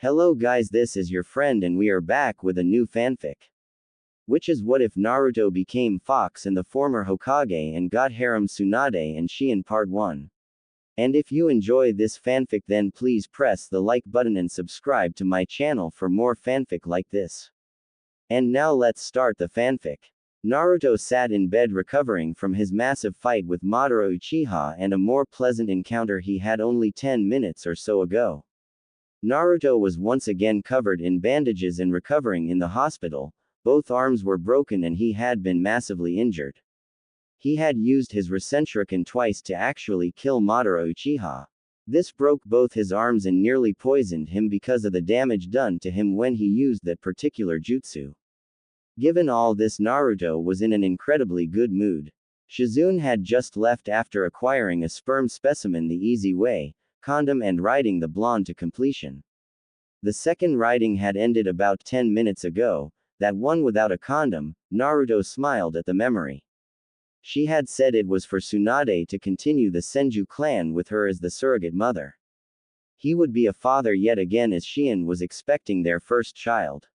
Hello guys, this is your friend and we are back with a new fanfic. Which is what if Naruto became Fox and the former Hokage and got Harem Tsunade and Shion Part 1. And if you enjoy this fanfic then please press the like button and subscribe to my channel for more fanfic like this. And now let's start the fanfic. Naruto sat in bed recovering from his massive fight with Madara Uchiha and a more pleasant encounter he had only 10 minutes or so ago. Naruto was once again covered in bandages and recovering in the hospital. Both arms were broken and he had been massively injured. He had used his Rasenshuriken twice to actually kill Madara Uchiha. This broke both his arms and nearly poisoned him because of the damage done to him when he used that particular jutsu. Given all this, Naruto was in an incredibly good mood. Shizune had just left after acquiring a sperm specimen the easy way, condom and riding the blonde to completion. The second riding had ended about 10 minutes ago, that one without a condom. Naruto smiled at the memory. She had said it was for Tsunade to continue the Senju clan with her as the surrogate mother. He would be a father yet again as Shion was expecting their first child.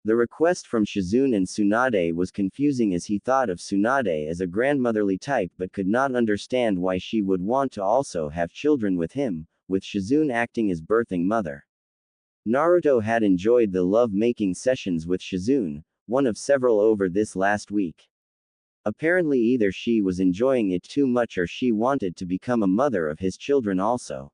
The request from Shizune and Tsunade was confusing as he thought of Tsunade as a grandmotherly type but could not understand why she would want to also have children with him, with Shizune acting as birthing mother. Naruto had enjoyed the love-making sessions with Shizune, one of several over this last week. Apparently either she was enjoying it too much or she wanted to become a mother of his children also.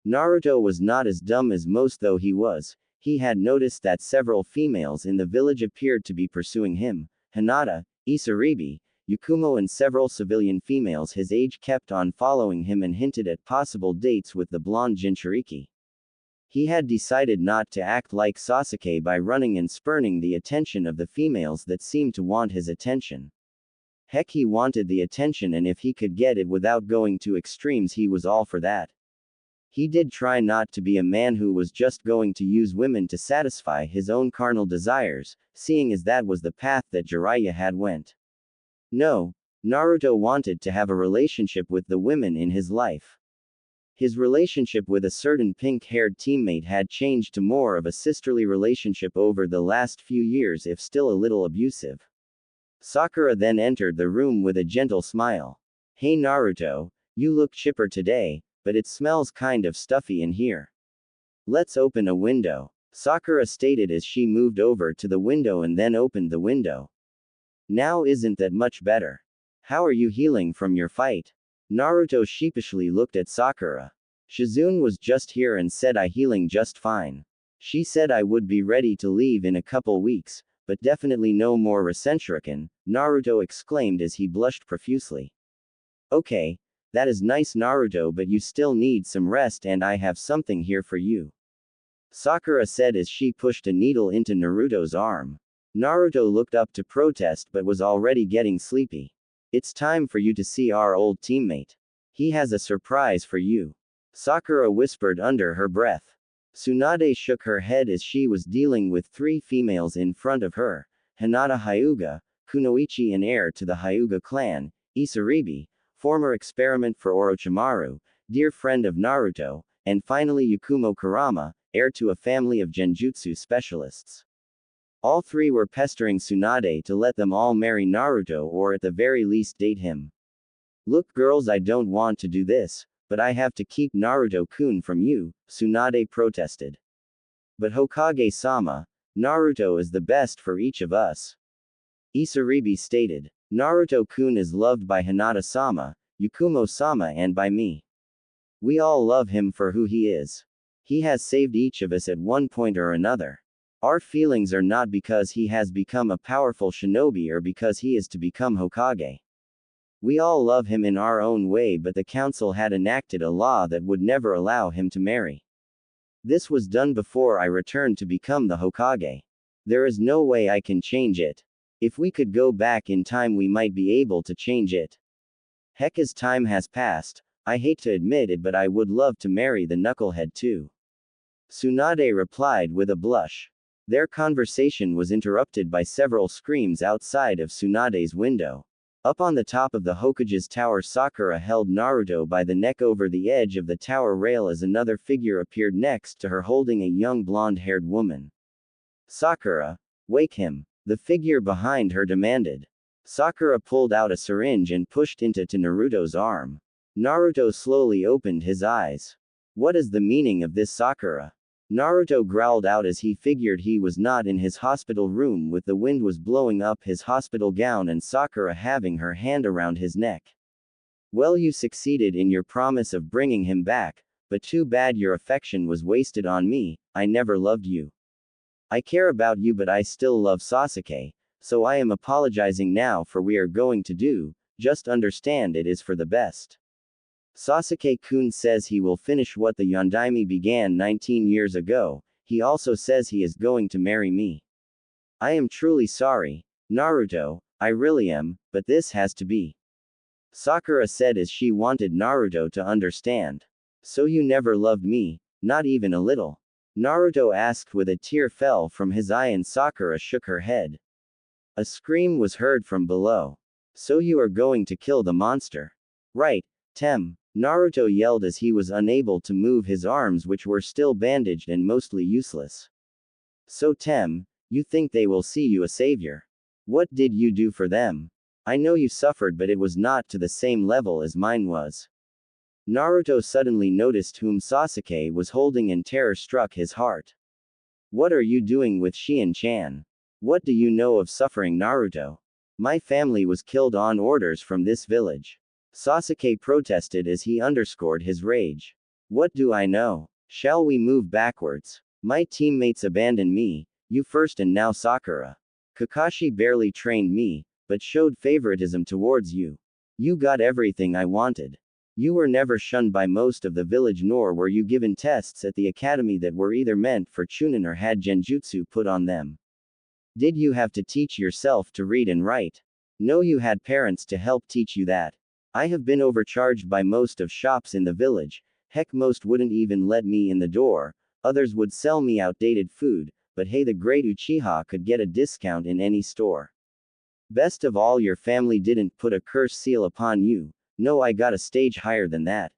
Naruto was not as dumb as most though he was. He had noticed that several females in the village appeared to be pursuing him. Hinata, Isaribi, Yakumo and several civilian females his age kept on following him and hinted at possible dates with the blonde Jinchuriki. He had decided not to act like Sasuke by running and spurning the attention of the females that seemed to want his attention. Heck, he wanted the attention and if he could get it without going to extremes he was all for that. He did try not to be a man who was just going to use women to satisfy his own carnal desires, seeing as that was the path that Jiraiya had went. No, Naruto wanted to have a relationship with the women in his life. His relationship with a certain pink-haired teammate had changed to more of a sisterly relationship over the last few years if still a little abusive. Sakura then entered the room with a gentle smile. Hey Naruto, you look chipper today, but it smells kind of stuffy in here. Let's open a window, Sakura stated as she moved over to the window and then opened the window. Now isn't that much better? How are you healing from your fight? Naruto sheepishly looked at Sakura. Shizune was just here and said I healing just fine. She said I would be ready to leave in a couple weeks, but definitely no more Rasenshuriken, Naruto exclaimed as he blushed profusely. Okay, that is nice Naruto, but you still need some rest and I have something here for you. Sakura said as she pushed a needle into Naruto's arm. Naruto looked up to protest but was already getting sleepy. It's time for you to see our old teammate. He has a surprise for you. Sakura whispered under her breath. Tsunade shook her head as she was dealing with three females in front of her. Hinata Hyuga, Kunoichi and heir to the Hyuga clan, Isaribi, former experiment for Orochimaru, dear friend of Naruto, and finally Yakumo Kurama, heir to a family of genjutsu specialists. All three were pestering Tsunade to let them all marry Naruto or at the very least date him. Look girls, I don't want to do this, but I have to keep Naruto-kun from you, Tsunade protested. But Hokage-sama, Naruto is the best for each of us. Isaribi stated. Naruto-kun is loved by Hinata-sama, Yakumo-sama and by me. We all love him for who he is. He has saved each of us at one point or another. Our feelings are not because he has become a powerful shinobi or because he is to become Hokage. We all love him in our own way, but the council had enacted a law that would never allow him to marry. This was done before I returned to become the Hokage. There is no way I can change it. If we could go back in time we might be able to change it. Heck, as time has passed, I hate to admit it but I would love to marry the knucklehead too. Tsunade replied with a blush. Their conversation was interrupted by several screams outside of Tsunade's window. Up on the top of the Hokage's tower, Sakura held Naruto by the neck over the edge of the tower rail as another figure appeared next to her holding a young blonde-haired woman. Sakura, wake him, the figure behind her demanded. Sakura pulled out a syringe and pushed into Naruto's arm. Naruto slowly opened his eyes. What is the meaning of this, Sakura? Naruto growled out as he figured he was not in his hospital room with the wind was blowing up his hospital gown and Sakura having her hand around his neck. Well, you succeeded in your promise of bringing him back, but too bad your affection was wasted on me. I never loved you. I care about you, but I still love Sasuke, so I am apologizing now for we are going to do, just understand it is for the best. Sasuke-kun says he will finish what the Yondaime began 19 years ago, he also says he is going to marry me. I am truly sorry, Naruto, I really am, but this has to be. Sakura said as she wanted Naruto to understand. So you never loved me, not even a little? Naruto asked with a tear fell from his eye and Sakura shook her head. A scream was heard from below. So you are going to kill the monster. Right, Tem. Naruto yelled as he was unable to move his arms which were still bandaged and mostly useless. So Tem, you think they will see you a savior? What did you do for them? I know you suffered but it was not to the same level as mine was. Naruto suddenly noticed whom Sasuke was holding and terror struck his heart. What are you doing with Shion-chan? What do you know of suffering, Naruto? My family was killed on orders from this village. Sasuke protested as he underscored his rage. What do I know? Shall we move backwards? My teammates abandoned me, you first and now Sakura. Kakashi barely trained me, but showed favoritism towards you. You got everything I wanted. You were never shunned by most of the village nor were you given tests at the academy that were either meant for Chunin or had genjutsu put on them. Did you have to teach yourself to read and write? No, you had parents to help teach you that. I have been overcharged by most of shops in the village, heck most wouldn't even let me in the door, others would sell me outdated food, but hey, the great Uchiha could get a discount in any store. Best of all, your family didn't put a curse seal upon you. No, I got a stage higher than that.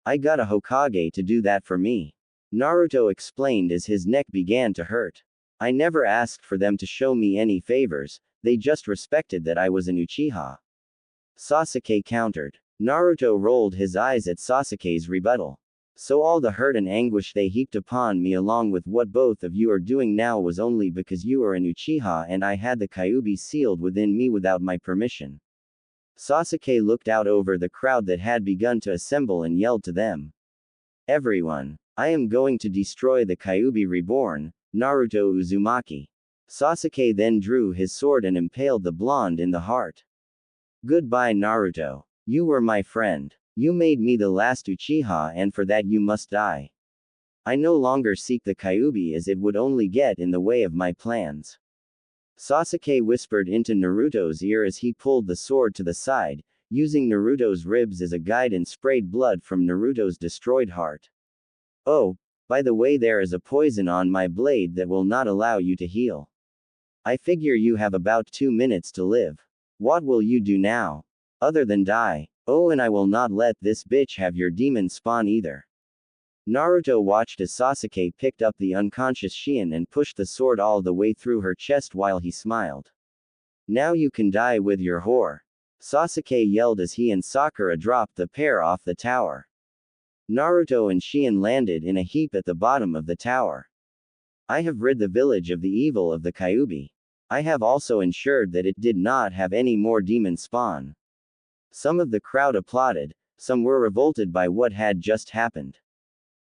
I got a Hokage to do that for me. Naruto explained as his neck began to hurt. I never asked for them to show me any favors, they just respected that I was an Uchiha. Sasuke countered. Naruto rolled his eyes at Sasuke's rebuttal. So all the hurt and anguish they heaped upon me along with what both of you are doing now was only because you are an Uchiha and I had the Kyuubi sealed within me without my permission. Sasuke looked out over the crowd that had begun to assemble and yelled to them. Everyone, I am going to destroy the Kyuubi reborn, Naruto Uzumaki. Sasuke then drew his sword and impaled the blonde in the heart. Goodbye, Naruto. You were my friend. You made me the last Uchiha and for that you must die. I no longer seek the Kyuubi as it would only get in the way of my plans. Sasuke whispered into Naruto's ear as he pulled the sword to the side, using Naruto's ribs as a guide and sprayed blood from Naruto's destroyed heart. Oh, by the way, there is a poison on my blade that will not allow you to heal. I figure you have about 2 minutes to live. What will you do now? Other than die? Oh, and I will not let this bitch have your demon spawn either. Naruto watched as Sasuke picked up the unconscious Shion and pushed the sword all the way through her chest while he smiled. Now you can die with your whore. Sasuke yelled as he and Sakura dropped the pair off the tower. Naruto and Shion landed in a heap at the bottom of the tower. I have rid the village of the evil of the Kyuubi. I have also ensured that it did not have any more demon spawn. Some of the crowd applauded, some were revolted by what had just happened.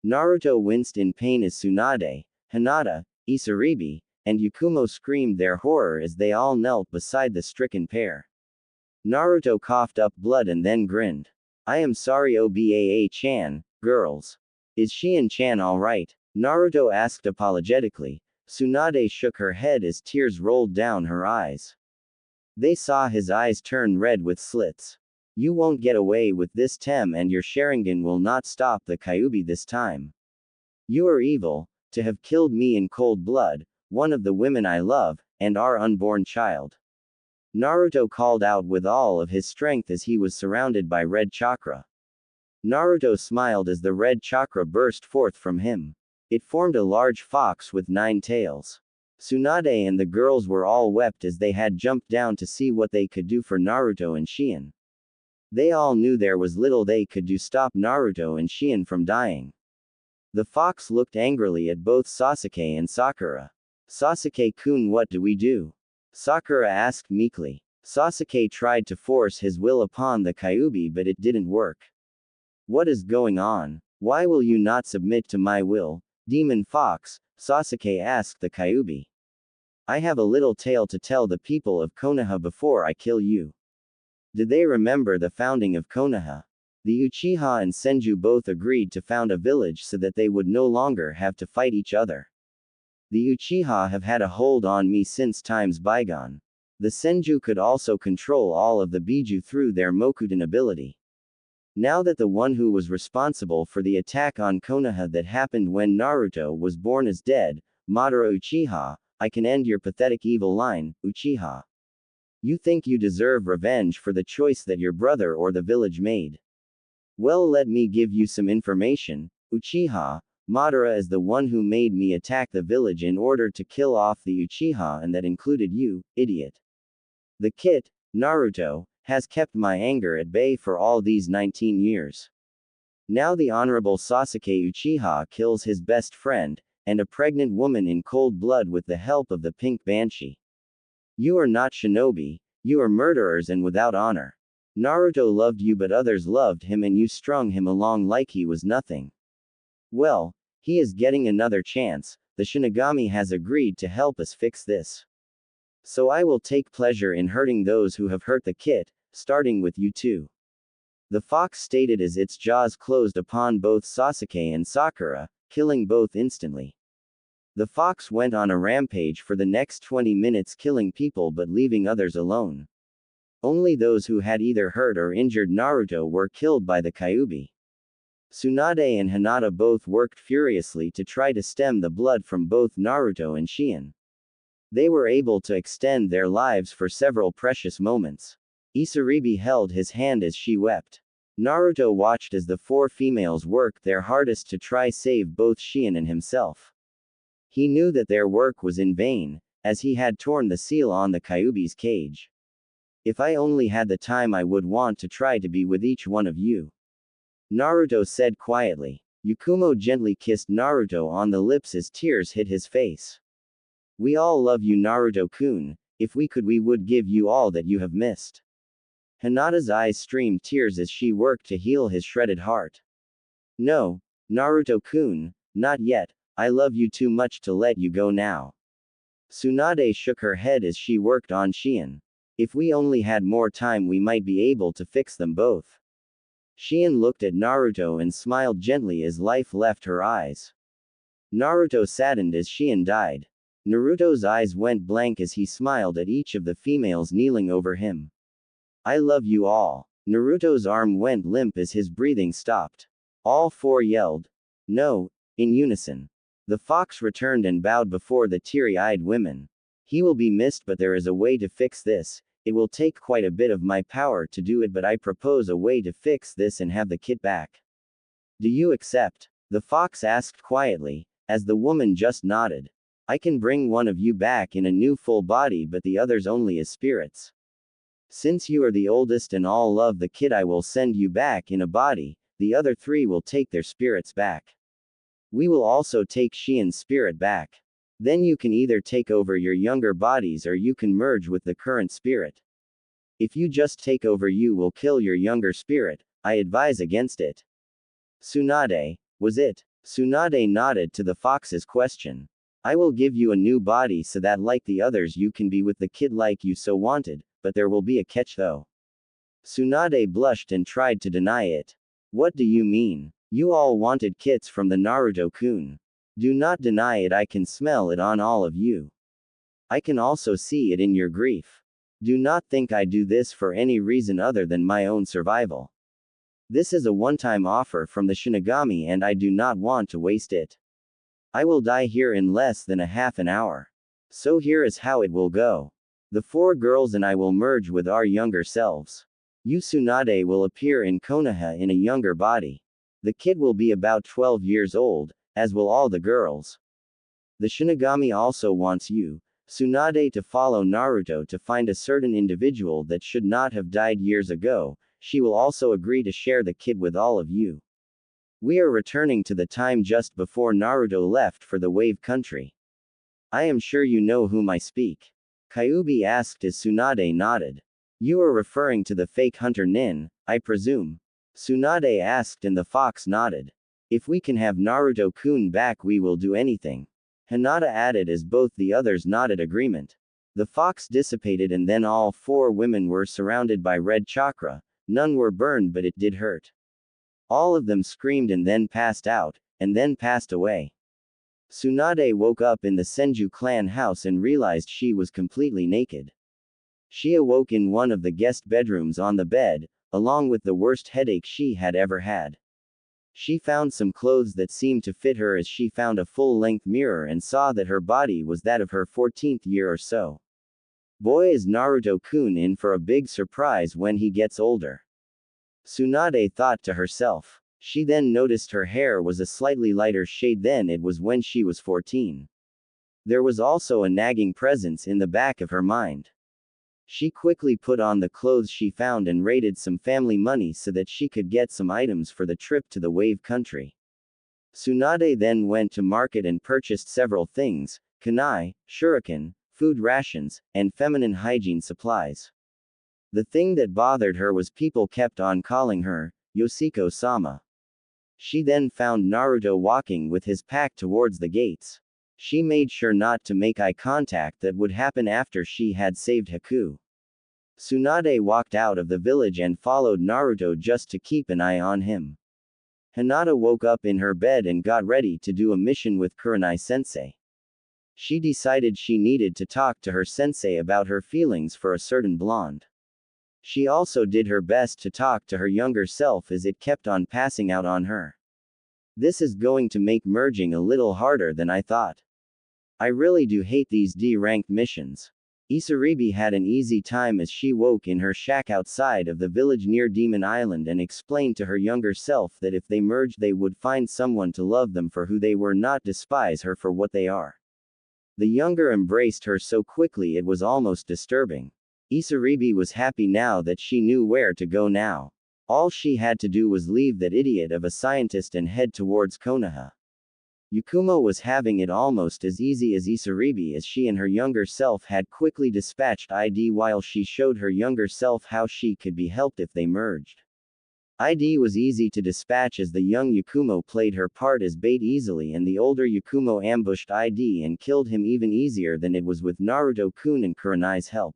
Naruto winced in pain as Tsunade, Hinata, Isaribi, and Yakumo screamed their horror as they all knelt beside the stricken pair. Naruto coughed up blood and then grinned. I am sorry Obaa-chan, girls. Is Shion-chan alright? Naruto asked apologetically. Tsunade shook her head as tears rolled down her eyes. They saw his eyes turn red with slits. You won't get away with this, Tem, and your Sharingan will not stop the Kyuubi this time. You are evil, to have killed me in cold blood, one of the women I love, and our unborn child. Naruto called out with all of his strength as he was surrounded by red chakra. Naruto smiled as the red chakra burst forth from him. It formed a large fox with 9 tails. Tsunade and the girls were all wept as they had jumped down to see what they could do for Naruto and Shion. They all knew there was little they could do stop Naruto and Shion from dying. The fox looked angrily at both Sasuke and Sakura. Sasuke-kun, what do we do? Sakura asked meekly. Sasuke tried to force his will upon the Kyuubi but it didn't work. What is going on? Why will you not submit to my will, Demon Fox? Sasuke asked the Kyuubi. I have a little tale to tell the people of Konoha before I kill you. Did they remember the founding of Konoha? The Uchiha and Senju both agreed to found a village so that they would no longer have to fight each other. The Uchiha have had a hold on me since times bygone. The Senju could also control all of the Biju through their Mokuton ability. Now that the one who was responsible for the attack on Konoha that happened when Naruto was born is dead, Madara Uchiha, I can end your pathetic evil line, Uchiha. You think you deserve revenge for the choice that your brother or the village made. Well, let me give you some information, Uchiha. Madara is the one who made me attack the village in order to kill off the Uchiha, and that included you, idiot. The kid, Naruto, has kept my anger at bay for all these 19 years. Now the Honorable Sasuke Uchiha kills his best friend, and a pregnant woman in cold blood with the help of the pink banshee. You are not shinobi, you are murderers and without honor. Naruto loved you but others loved him and you strung him along like he was nothing. Well, he is getting another chance, the Shinigami has agreed to help us fix this. So I will take pleasure in hurting those who have hurt the kid, starting with you too. The fox stated as its jaws closed upon both Sasuke and Sakura, killing both instantly. The fox went on a rampage for the next 20 minutes, killing people but leaving others alone. Only those who had either hurt or injured Naruto were killed by the Kyuubi. Tsunade and Hinata both worked furiously to try to stem the blood from both Naruto and Shion. They were able to extend their lives for several precious moments. Isaribi held his hand as she wept. Naruto watched as the 4 females worked their hardest to try save both Shion and himself. He knew that their work was in vain, as he had torn the seal on the Kyuubi's cage. If I only had the time I would want to try to be with each one of you. Naruto said quietly. Yakumo gently kissed Naruto on the lips as tears hit his face. We all love you, Naruto-kun. If we could, we would give you all that you have missed. Hinata's eyes streamed tears as she worked to heal his shredded heart. No, Naruto-kun, not yet. I love you too much to let you go now. Tsunade shook her head as she worked on Shion. If we only had more time, we might be able to fix them both. Shion looked at Naruto and smiled gently as life left her eyes. Naruto saddened as Shion died. Naruto's eyes went blank as he smiled at each of the females kneeling over him. I love you all. Naruto's arm went limp as his breathing stopped. All 4 yelled, no, in unison. The fox returned and bowed before the teary-eyed women. He will be missed, but there is a way to fix this. It will take quite a bit of my power to do it, but I propose a way to fix this and have the kid back. Do you accept? The fox asked quietly, as the woman just nodded. I can bring one of you back in a new full body, but the others only as spirits. Since you are the oldest and all love the kid, I will send you back in a body, the other 3 will take their spirits back. We will also take Shion's spirit back. Then you can either take over your younger bodies or you can merge with the current spirit. If you just take over, you will kill your younger spirit. I advise against it. Tsunade, was it? Tsunade nodded to the fox's question. I will give you a new body so that like the others you can be with the kid like you so wanted, but there will be a catch though. Tsunade blushed and tried to deny it. What do you mean? You all wanted kits from the Naruto-kun. Do not deny it, I can smell it on all of you. I can also see it in your grief. Do not think I do this for any reason other than my own survival. This is a one-time offer from the Shinigami and I do not want to waste it. I will die here in less than a half an hour. So here is how it will go. The 4 girls and I will merge with our younger selves. Tsunade will appear in Konoha in a younger body. The kid will be about 12 years old, as will all the girls. The Shinigami also wants Tsunade to follow Naruto to find a certain individual that should not have died years ago. She will also agree to share the kid with all of you. We are returning to the time just before Naruto left for the Wave Country. I am sure you know whom I speak. Kyuubi asked as Tsunade nodded. You are referring to the fake hunter Nin, I presume? Tsunade asked and the fox nodded. If we can have Naruto-kun back we will do anything. Hinata added as both the others nodded agreement. The fox dissipated and then all 4 women were surrounded by red chakra. None were burned but it did hurt. All of them screamed and then passed out, and then passed away. Tsunade woke up in the Senju clan house and realized she was completely naked. She awoke in one of the guest bedrooms on the bed, along with the worst headache she had ever had. She found some clothes that seemed to fit her as she found a full-length mirror and saw that her body was that of her 14th year or so. Boy is Naruto-kun in for a big surprise when he gets older. Tsunade thought to herself. She then noticed her hair was a slightly lighter shade than it was when she was 14. There was also a nagging presence in the back of her mind. She quickly put on the clothes she found and raided some family money so that she could get some items for the trip to the Wave Country. Tsunade then went to market and purchased several things: kunai, shuriken, food rations, and feminine hygiene supplies. The thing that bothered her was people kept on calling her Yoshiko-sama. She then found Naruto walking with his pack towards the gates. She made sure not to make eye contact that would happen after she had saved Haku. Tsunade walked out of the village and followed Naruto just to keep an eye on him. Hinata woke up in her bed and got ready to do a mission with Kurenai-sensei. She decided she needed to talk to her sensei about her feelings for a certain blonde. She also did her best to talk to her younger self as it kept on passing out on her. This is going to make merging a little harder than I thought. I really do hate these D-ranked missions. Isaribi had an easy time as she woke in her shack outside of the village near Demon Island and explained to her younger self that if they merged they would find someone to love them for who they were, not despise her for what they are. The younger embraced her so quickly it was almost disturbing. Isaribi was happy now that she knew where to go now. All she had to do was leave that idiot of a scientist and head towards Konoha. Yakumo was having it almost as easy as Isaribi as she and her younger self had quickly dispatched ID while she showed her younger self how she could be helped if they merged. ID was easy to dispatch as the young Yakumo played her part as bait easily and the older Yakumo ambushed ID and killed him even easier than it was with Naruto-kun and Kurenai's help.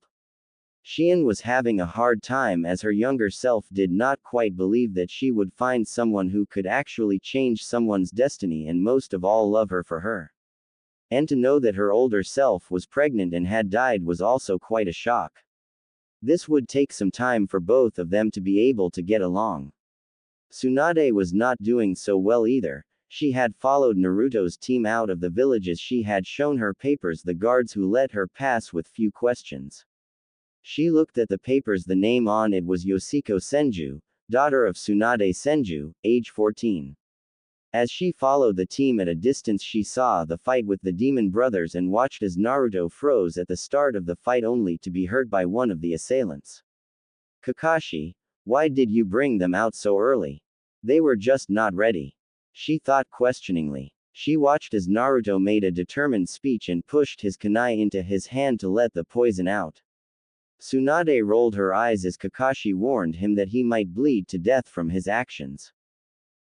Shion was having a hard time as her younger self did not quite believe that she would find someone who could actually change someone's destiny and most of all love her for her. And to know that her older self was pregnant and had died was also quite a shock. This would take some time for both of them to be able to get along. Tsunade was not doing so well either. She had followed Naruto's team out of the village as she had shown her papers the guards who let her pass with few questions. She looked at the papers. The name on it was Yoshiko Senju, daughter of Tsunade Senju, age 14. As she followed the team at a distance she saw the fight with the demon brothers and watched as Naruto froze at the start of the fight only to be hurt by one of the assailants. Kakashi, why did you bring them out so early? They were just not ready. She thought questioningly. She watched as Naruto made a determined speech and pushed his kunai into his hand to let the poison out. Tsunade rolled her eyes as Kakashi warned him that he might bleed to death from his actions.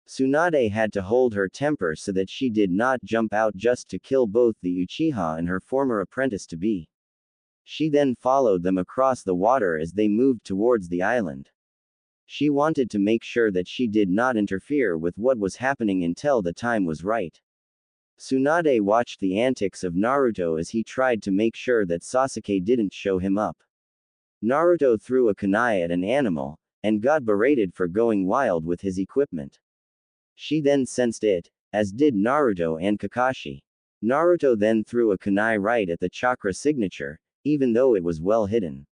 Tsunade had to hold her temper so that she did not jump out just to kill both the Uchiha and her former apprentice-to-be. She then followed them across the water as they moved towards the island. She wanted to make sure that she did not interfere with what was happening until the time was right. Tsunade watched the antics of Naruto as he tried to make sure that Sasuke didn't show him up. Naruto threw a kunai at an animal, and got berated for going wild with his equipment. She then sensed it, as did Naruto and Kakashi. Naruto then threw a kunai right at the chakra signature, even though it was well hidden.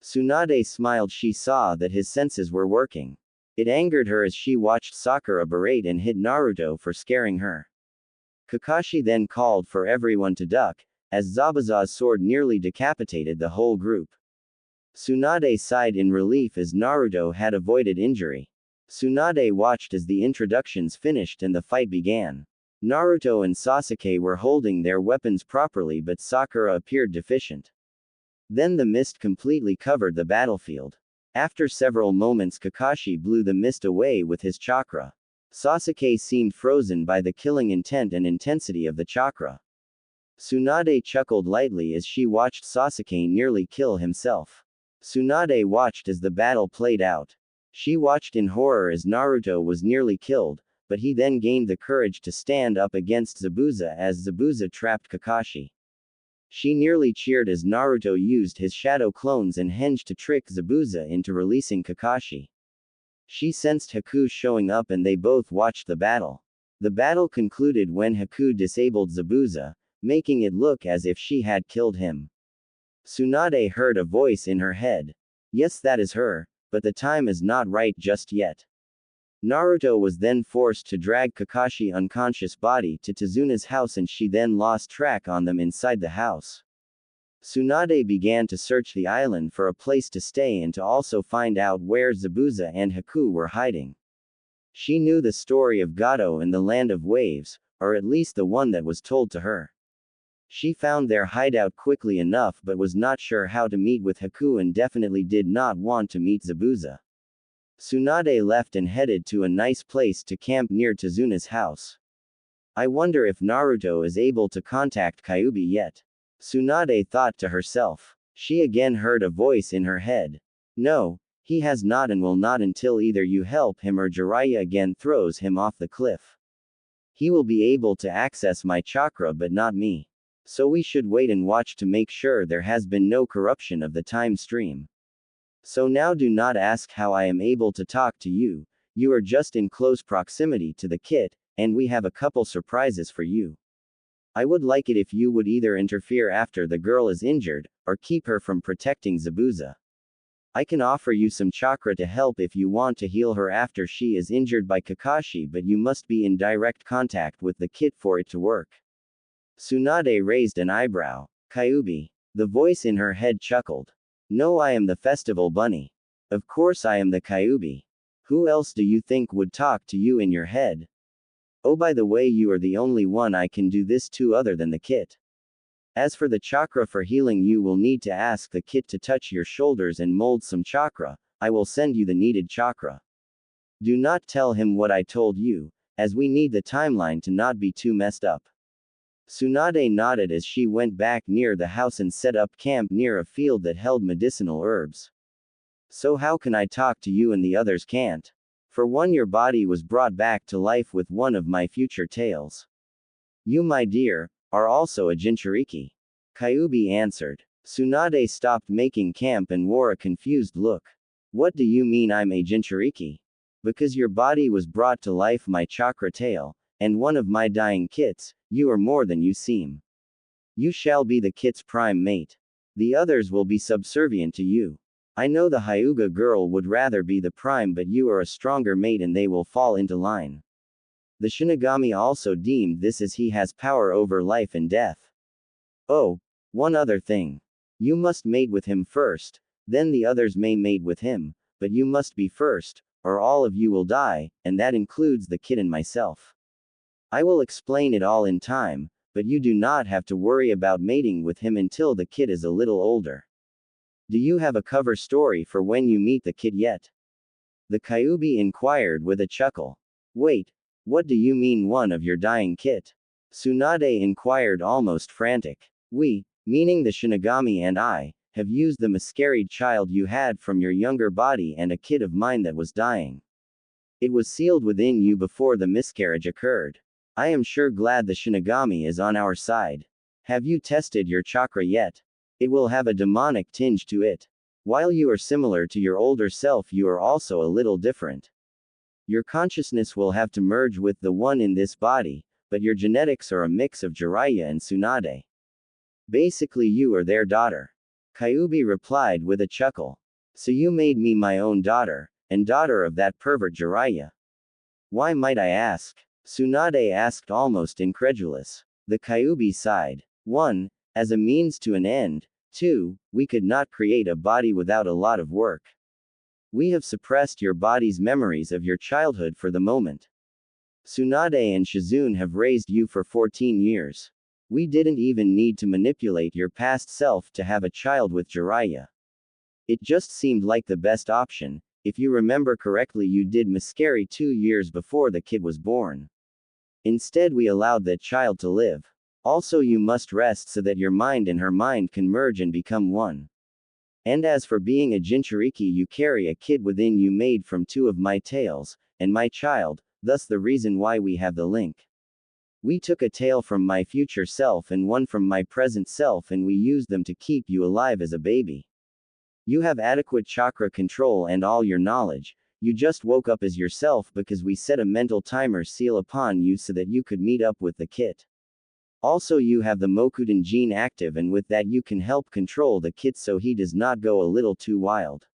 Tsunade smiled. She saw that his senses were working. It angered her as she watched Sakura berate and hit Naruto for scaring her. Kakashi then called for everyone to duck, as Zabuza's sword nearly decapitated the whole group. Tsunade sighed in relief as Naruto had avoided injury. Tsunade watched as the introductions finished and the fight began. Naruto and Sasuke were holding their weapons properly, but Sakura appeared deficient. Then the mist completely covered the battlefield. After several moments, Kakashi blew the mist away with his chakra. Sasuke seemed frozen by the killing intent and intensity of the chakra. Tsunade chuckled lightly as she watched Sasuke nearly kill himself. Tsunade watched as the battle played out. She watched in horror as Naruto was nearly killed, but he then gained the courage to stand up against Zabuza as Zabuza trapped Kakashi. She nearly cheered as Naruto used his shadow clones and henge to trick Zabuza into releasing Kakashi. She sensed Haku showing up and they both watched the battle. The battle concluded when Haku disabled Zabuza, making it look as if she had killed him. Tsunade heard a voice in her head. Yes, that is her, but the time is not right just yet. Naruto was then forced to drag Kakashi's unconscious body to Tsunade's house and she then lost track on them inside the house. Tsunade began to search the island for a place to stay and to also find out where Zabuza and Haku were hiding. She knew the story of Gato and the Land of Waves, or at least the one that was told to her. She found their hideout quickly enough but was not sure how to meet with Haku and definitely did not want to meet Zabuza. Tsunade left and headed to a nice place to camp near Tsunade's house. I wonder if Naruto is able to contact Kyuubi yet. Tsunade thought to herself. She again heard a voice in her head. No, he has not and will not until either you help him or Jiraiya again throws him off the cliff. He will be able to access my chakra but not me. So we should wait and watch to make sure there has been no corruption of the time stream. So now do not ask how I am able to talk to you, you are just in close proximity to the kit, and we have a couple surprises for you. I would like it if you would either interfere after the girl is injured, or keep her from protecting Zabuza. I can offer you some chakra to help if you want to heal her after she is injured by Kakashi, but you must be in direct contact with the kit for it to work. Tsunade raised an eyebrow. Kyuubi. The voice in her head chuckled. No, I am the festival bunny. Of course I am the Kyuubi. Who else do you think would talk to you in your head? Oh, by the way, you are the only one I can do this to other than the kit. As for the chakra for healing, you will need to ask the kit to touch your shoulders and mold some chakra. I will send you the needed chakra. Do not tell him what I told you, as we need the timeline to not be too messed up. Tsunade nodded as she went back near the house and set up camp near a field that held medicinal herbs. So how can I talk to you and the others can't? For one, your body was brought back to life with one of my future tales. You, my dear, are also a Jinchuriki. Kyuubi answered. Tsunade stopped making camp and wore a confused look. What do you mean I'm a Jinchuriki? Because your body was brought to life my chakra tail, and one of my dying kits, you are more than you seem. You shall be the kit's prime mate. The others will be subservient to you. I know the Hyuga girl would rather be the prime, but you are a stronger mate and they will fall into line. The Shinigami also deemed this as he has power over life and death. Oh, one other thing. You must mate with him first, then the others may mate with him, but you must be first, or all of you will die, and that includes the kid and myself. I will explain it all in time, but you do not have to worry about mating with him until the kid is a little older. Do you have a cover story for when you meet the kid yet? The Kyuubi inquired with a chuckle. Wait, what do you mean one of your dying kit? Tsunade inquired almost frantic. We, meaning the Shinigami and I, have used the miscarried child you had from your younger body and a kid of mine that was dying. It was sealed within you before the miscarriage occurred. I am sure glad the Shinigami is on our side. Have you tested your chakra yet? It will have a demonic tinge to it. While you are similar to your older self, you are also a little different. Your consciousness will have to merge with the one in this body, but your genetics are a mix of Jiraiya and Tsunade. Basically, you are their daughter. Kyuubi replied with a chuckle. So you made me my own daughter, and daughter of that pervert Jiraiya. Why might I ask? Tsunade asked almost incredulous. The Kyuubi sighed. 1. As a means to an end. 2. We could not create a body without a lot of work. We have suppressed your body's memories of your childhood for the moment. Tsunade and Shizune have raised you for 14 years. We didn't even need to manipulate your past self to have a child with Jiraiya. It just seemed like the best option. If you remember correctly, you did miscarry 2 years before the kid was born. Instead, we allowed that child to live. Also, you must rest so that your mind and her mind can merge and become one. And as for being a Jinchuriki, you carry a kid within you made from 2 of my tails, and my child, thus the reason why we have the link. We took a tail from my future self and one from my present self, and we used them to keep you alive as a baby. You have adequate chakra control and all your knowledge. You just woke up as yourself because we set a mental timer seal upon you so that you could meet up with the kit. Also, you have the Mokuden gene active, and with that you can help control the kit so he does not go a little too wild.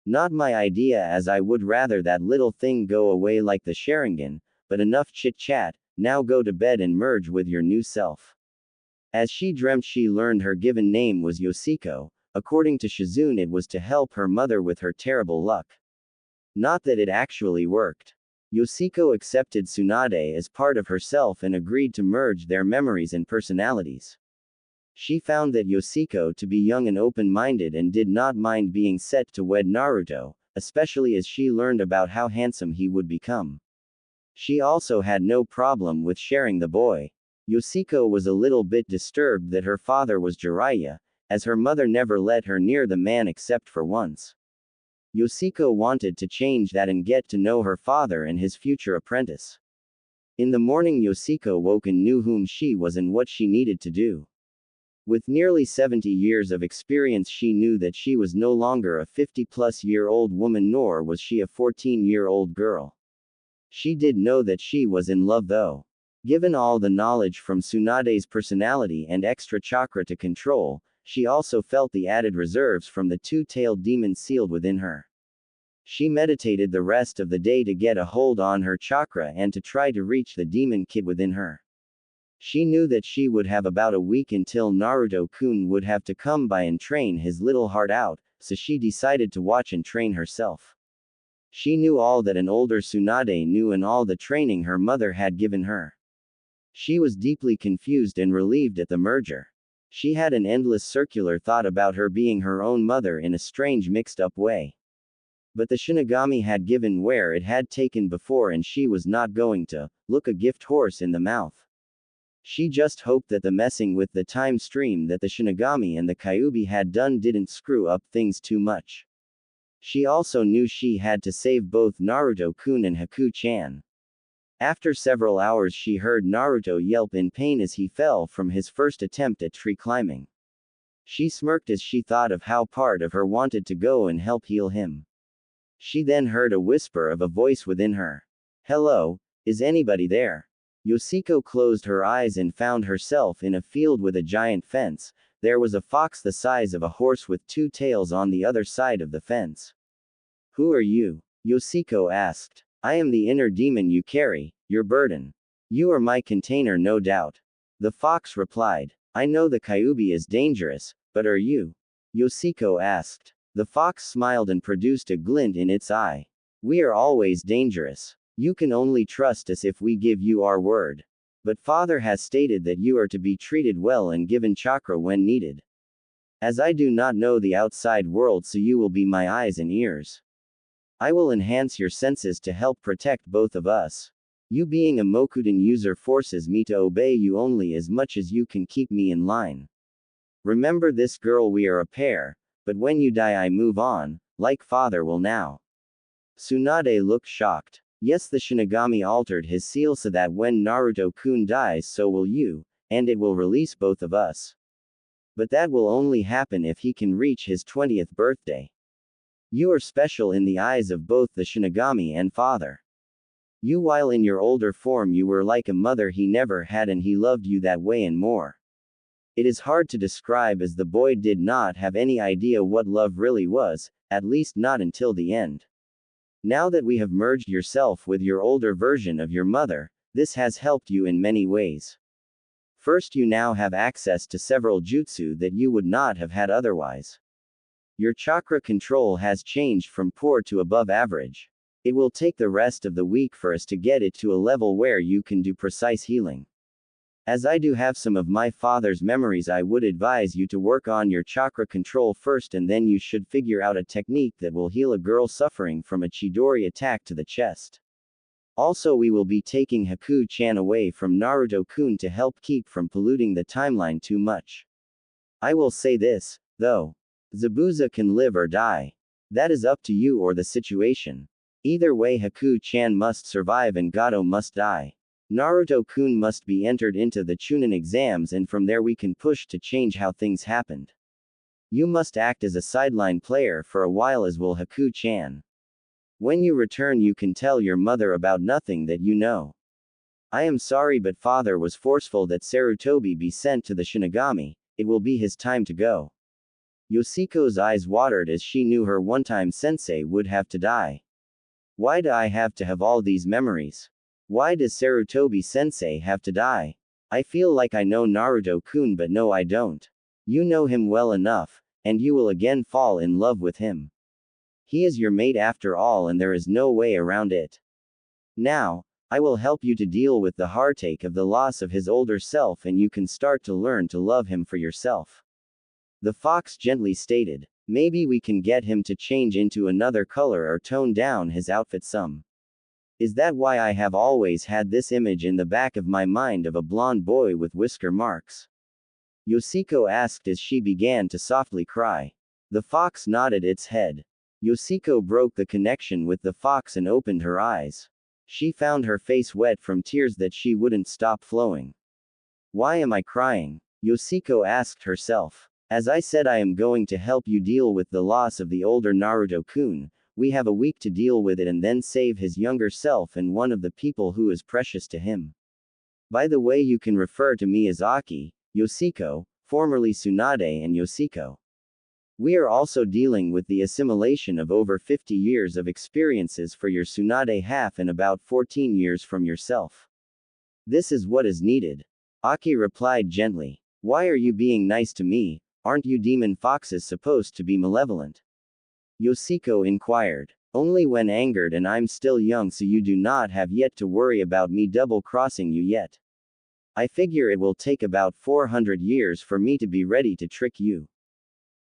Not my idea, as I would rather that little thing go away like the Sharingan, but enough chit chat, now go to bed and merge with your new self. As she dreamt, she learned her given name was Yoshiko. According to Shizune, it was to help her mother with her terrible luck. Not that it actually worked. Yoshiko accepted Tsunade as part of herself and agreed to merge their memories and personalities. She found that Yoshiko to be young and open-minded and did not mind being set to wed Naruto, especially as she learned about how handsome he would become. She also had no problem with sharing the boy. Yoshiko was a little bit disturbed that her father was Jiraiya, as her mother never let her near the man except for once. Yoshiko wanted to change that and get to know her father and his future apprentice. In the morning, Yoshiko woke and knew whom she was and what she needed to do. With nearly 70 years of experience, she knew that she was no longer a 50-plus-year-old woman, nor was she a 14-year-old girl. She did know that she was in love, though. Given all the knowledge from Tsunade's personality and extra chakra to control, she also felt the added reserves from the 2-tailed demon sealed within her. She meditated the rest of the day to get a hold on her chakra and to try to reach the demon kid within her. She knew that she would have about a week until Naruto-kun would have to come by and train his little heart out, so she decided to watch and train herself. She knew all that an older Tsunade knew and all the training her mother had given her. She was deeply confused and relieved at the merger. She had an endless circular thought about her being her own mother in a strange mixed-up way. But the Shinigami had given where it had taken before, and she was not going to look a gift horse in the mouth. She just hoped that the messing with the time stream that the Shinigami and the Kyuubi had done didn't screw up things too much. She also knew she had to save both Naruto-kun and Haku-chan. After several hours, she heard Naruto yelp in pain as he fell from his first attempt at tree climbing. She smirked as she thought of how part of her wanted to go and help heal him. She then heard a whisper of a voice within her. "Hello, is anybody there?" Yoshiko closed her eyes and found herself in a field with a giant fence. There was a fox the size of a horse with 2 tails on the other side of the fence. "Who are you?" Yoshiko asked. "I am the inner demon you carry, your burden. You are my container, no doubt." The fox replied. "I know the Kyuubi is dangerous, but are you?" Yoshiko asked. The fox smiled and produced a glint in its eye. "We are always dangerous. You can only trust us if we give you our word. But father has stated that you are to be treated well and given chakra when needed. As I do not know the outside world, so you will be my eyes and ears. I will enhance your senses to help protect both of us. You being a Mokuden user forces me to obey you only as much as you can keep me in line. Remember this, girl, we are a pair, but when you die I move on, like father will now." Tsunade looked shocked. Yes, the Shinigami altered his seal so that when Naruto-kun dies, so will you, and it will release both of us. But that will only happen if he can reach his 20th birthday. You are special in the eyes of both the Shinigami and father. You, while in your older form, you were like a mother he never had, and he loved you that way and more. It is hard to describe as the boy did not have any idea what love really was, at least not until the end. Now that we have merged yourself with your older version of your mother, this has helped you in many ways. First, you now have access to several jutsu that you would not have had otherwise. Your chakra control has changed from poor to above average. It will take the rest of the week for us to get it to a level where you can do precise healing. As I do have some of my father's memories, I would advise you to work on your chakra control first, and then you should figure out a technique that will heal a girl suffering from a Chidori attack to the chest. Also, we will be taking Haku-chan away from Naruto-kun to help keep from polluting the timeline too much. I will say this, though. Zabuza can live or die. That is up to you or the situation. Either way, Haku-chan must survive and Gato must die. Naruto-kun must be entered into the Chunin exams, and from there we can push to change how things happened. You must act as a sideline player for a while, as will Haku-chan. When you return, you can tell your mother about nothing that you know. I am sorry, but father was forceful that Sarutobi be sent to the Shinigami. It will be his time to go. Yoshiko's eyes watered as she knew her one-time sensei would have to die. Why do I have to have all these memories? Why does Sarutobi-sensei have to die? I feel like I know Naruto-kun, but no, I don't. You know him well enough, and you will again fall in love with him. He is your mate after all, and there is no way around it. Now, I will help you to deal with the heartache of the loss of his older self, and you can start to learn to love him for yourself. The fox gently stated. Maybe we can get him to change into another color or tone down his outfit some. Is that why I have always had this image in the back of my mind of a blonde boy with whisker marks? Yoshiko asked as she began to softly cry. The fox nodded its head. Yoshiko broke the connection with the fox and opened her eyes. She found her face wet from tears that she wouldn't stop flowing. Why am I crying? Yoshiko asked herself. As I said, I am going to help you deal with the loss of the older Naruto-kun. We have a week to deal with it and then save his younger self and one of the people who is precious to him. By the way, you can refer to me as Aki, Yoshiko, formerly Tsunade, and Yoshiko. We are also dealing with the assimilation of over 50 years of experiences for your Tsunade half and about 14 years from yourself. This is what is needed. Aki replied gently. Why are you being nice to me? Aren't you demon foxes supposed to be malevolent? Yoshiko inquired. Only when angered, and I'm still young, so you do not have yet to worry about me double-crossing you yet. I figure it will take about 400 years for me to be ready to trick you.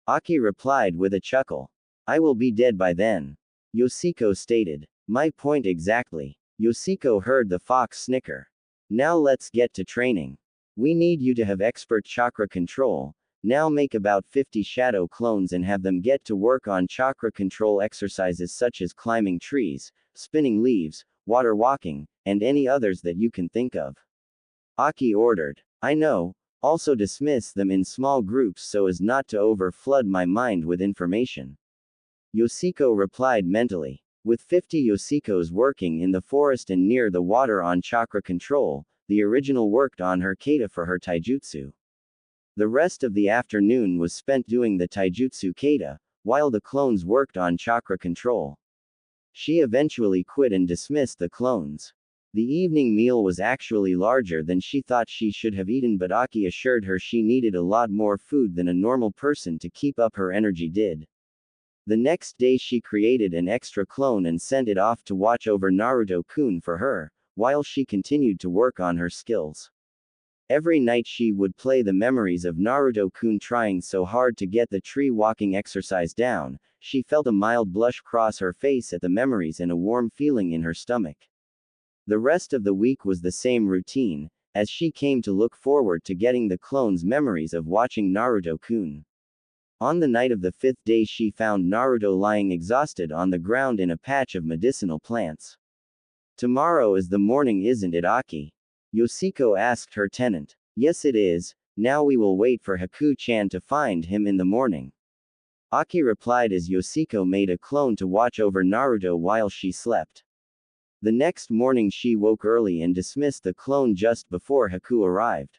Aki replied with a chuckle. I will be dead by then. Yoshiko stated. My point exactly. Yoshiko heard the fox snicker. Now let's get to training. We need you to have expert chakra control. Now make about 50 shadow clones and have them get to work on chakra control exercises such as climbing trees, spinning leaves, water walking, and any others that you can think of. Aki ordered. I know. Also dismiss them in small groups so as not to overflood my mind with information. Yoshiko replied mentally. With 50 Yoshikos working in the forest and near the water on chakra control, the original worked on her kata for her taijutsu. The rest of the afternoon was spent doing the taijutsu kata, while the clones worked on chakra control. She eventually quit and dismissed the clones. The evening meal was actually larger than she thought she should have eaten, but Aki assured her she needed a lot more food than a normal person to keep up her energy did. The next day she created an extra clone and sent it off to watch over Naruto-kun for her, while she continued to work on her skills. Every night she would play the memories of Naruto-kun trying so hard to get the tree walking exercise down. She felt a mild blush cross her face at the memories and a warm feeling in her stomach. The rest of the week was the same routine, as she came to look forward to getting the clones' memories of watching Naruto-kun. On the night of the 5th day she found Naruto lying exhausted on the ground in a patch of medicinal plants. Tomorrow is the morning, isn't it, Aki? Yoshiko asked her tenant. Yes, it is. Now we will wait for Haku-chan to find him in the morning. Aki replied as Yoshiko made a clone to watch over Naruto while she slept. The next morning she woke early and dismissed the clone just before Haku arrived.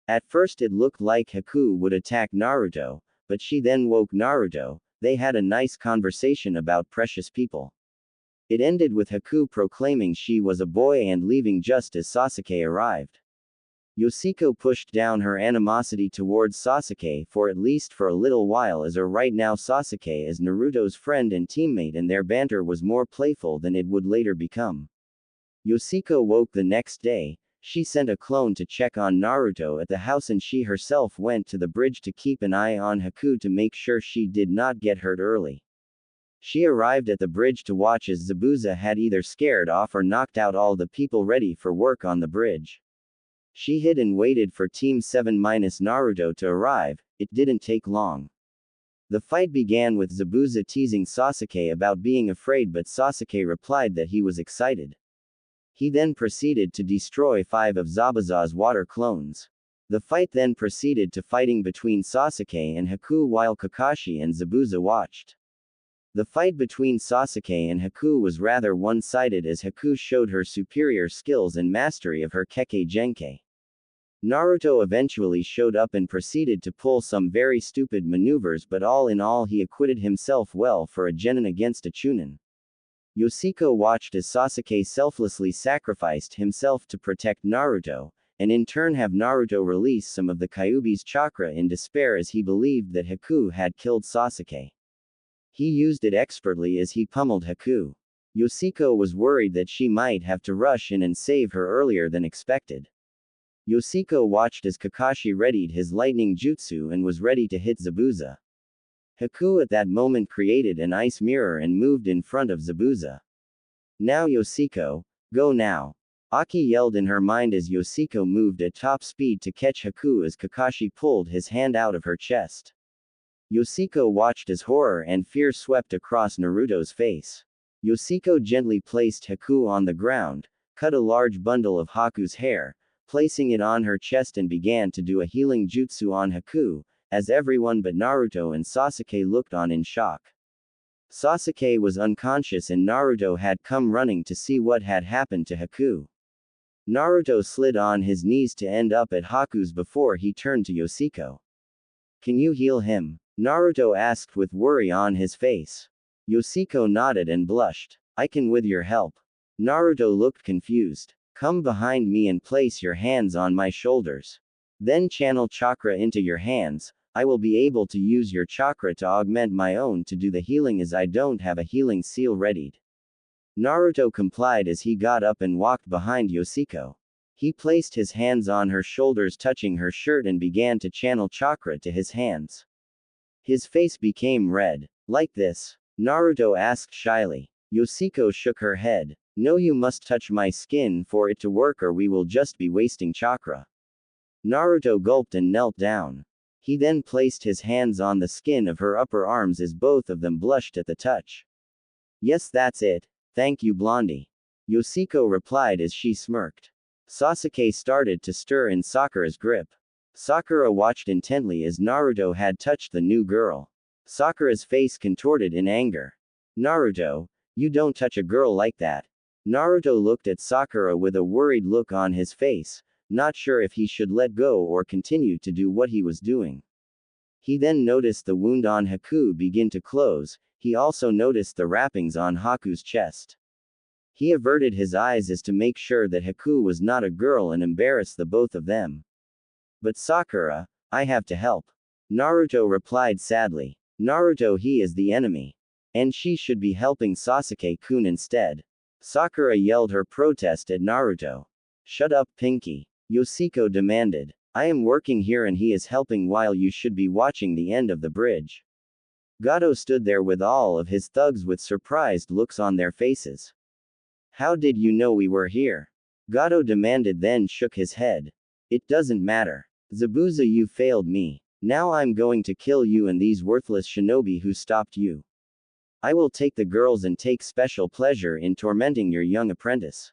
At first it looked like Haku would attack Naruto, but she then woke Naruto. They had a nice conversation about precious people. It ended with Haku proclaiming she was a boy and leaving just as Sasuke arrived. Yoshiko pushed down her animosity towards Sasuke for at least for a little while, as right now Sasuke is Naruto's friend and teammate and their banter was more playful than it would later become. Yoshiko woke the next day. She sent a clone to check on Naruto at the house and she herself went to the bridge to keep an eye on Haku to make sure she did not get hurt early. She arrived at the bridge to watch as Zabuza had either scared off or knocked out all the people ready for work on the bridge. She hid and waited for Team 7 minus Naruto to arrive. It didn't take long. The fight began with Zabuza teasing Sasuke about being afraid, but Sasuke replied that he was excited. He then proceeded to destroy 5 of Zabuza's water clones. The fight then proceeded to fighting between Sasuke and Haku while Kakashi and Zabuza watched. The fight between Sasuke and Haku was rather one-sided as Haku showed her superior skills and mastery of her Kekkei Genkai. Naruto eventually showed up and proceeded to pull some very stupid maneuvers, but all in all he acquitted himself well for a genin against a Chunin. Yoshiko watched as Sasuke selflessly sacrificed himself to protect Naruto, and in turn have Naruto release some of the Kyuubi's chakra in despair as he believed that Haku had killed Sasuke. He used it expertly as he pummeled Haku. Yoshiko was worried that she might have to rush in and save her earlier than expected. Yoshiko watched as Kakashi readied his lightning jutsu and was ready to hit Zabuza. Haku at that moment created an ice mirror and moved in front of Zabuza. Now Yoshiko, go now. Aki yelled in her mind as Yoshiko moved at top speed to catch Haku as Kakashi pulled his hand out of her chest. Yoshiko watched as horror and fear swept across Naruto's face. Yoshiko gently placed Haku on the ground, cut a large bundle of Haku's hair, placing it on her chest and began to do a healing jutsu on Haku, as everyone but Naruto and Sasuke looked on in shock. Sasuke was unconscious and Naruto had come running to see what had happened to Haku. Naruto slid on his knees to end up at Haku's before he turned to Yoshiko. Can you heal him? Naruto asked with worry on his face. Yoshiko nodded and blushed. I can with your help. Naruto looked confused. Come behind me and place your hands on my shoulders. Then channel chakra into your hands. I will be able to use your chakra to augment my own to do the healing as I don't have a healing seal readied. Naruto complied as he got up and walked behind Yoshiko. He placed his hands on her shoulders touching her shirt and began to channel chakra to his hands. His face became red. Like this? Naruto asked shyly. Yoshiko shook her head. No, you must touch my skin for it to work or we will just be wasting chakra. Naruto gulped and knelt down. He then placed his hands on the skin of her upper arms as both of them blushed at the touch. Yes, that's it. Thank you, Blondie. Yoshiko replied as she smirked. Sasuke started to stir in Sakura's grip. Sakura watched intently as Naruto had touched the new girl. Sakura's face contorted in anger. Naruto, you don't touch a girl like that. Naruto looked at Sakura with a worried look on his face, not sure if he should let go or continue to do what he was doing. He then noticed the wound on Haku begin to close. He also noticed the wrappings on Haku's chest. He averted his eyes as to make sure that Haku was not a girl and embarrass the both of them. But Sakura, I have to help. Naruto replied sadly. Naruto, he is the enemy. And she should be helping Sasuke-kun instead. Sakura yelled her protest at Naruto. Shut up, Pinky. Yoshiko demanded. I am working here and he is helping while you should be watching the end of the bridge. Gato stood there with all of his thugs with surprised looks on their faces. How did you know we were here? Gato demanded, then shook his head. It doesn't matter. Zabuza, you failed me. Now I'm going to kill you and these worthless shinobi who stopped you. I will take the girls and take special pleasure in tormenting your young apprentice.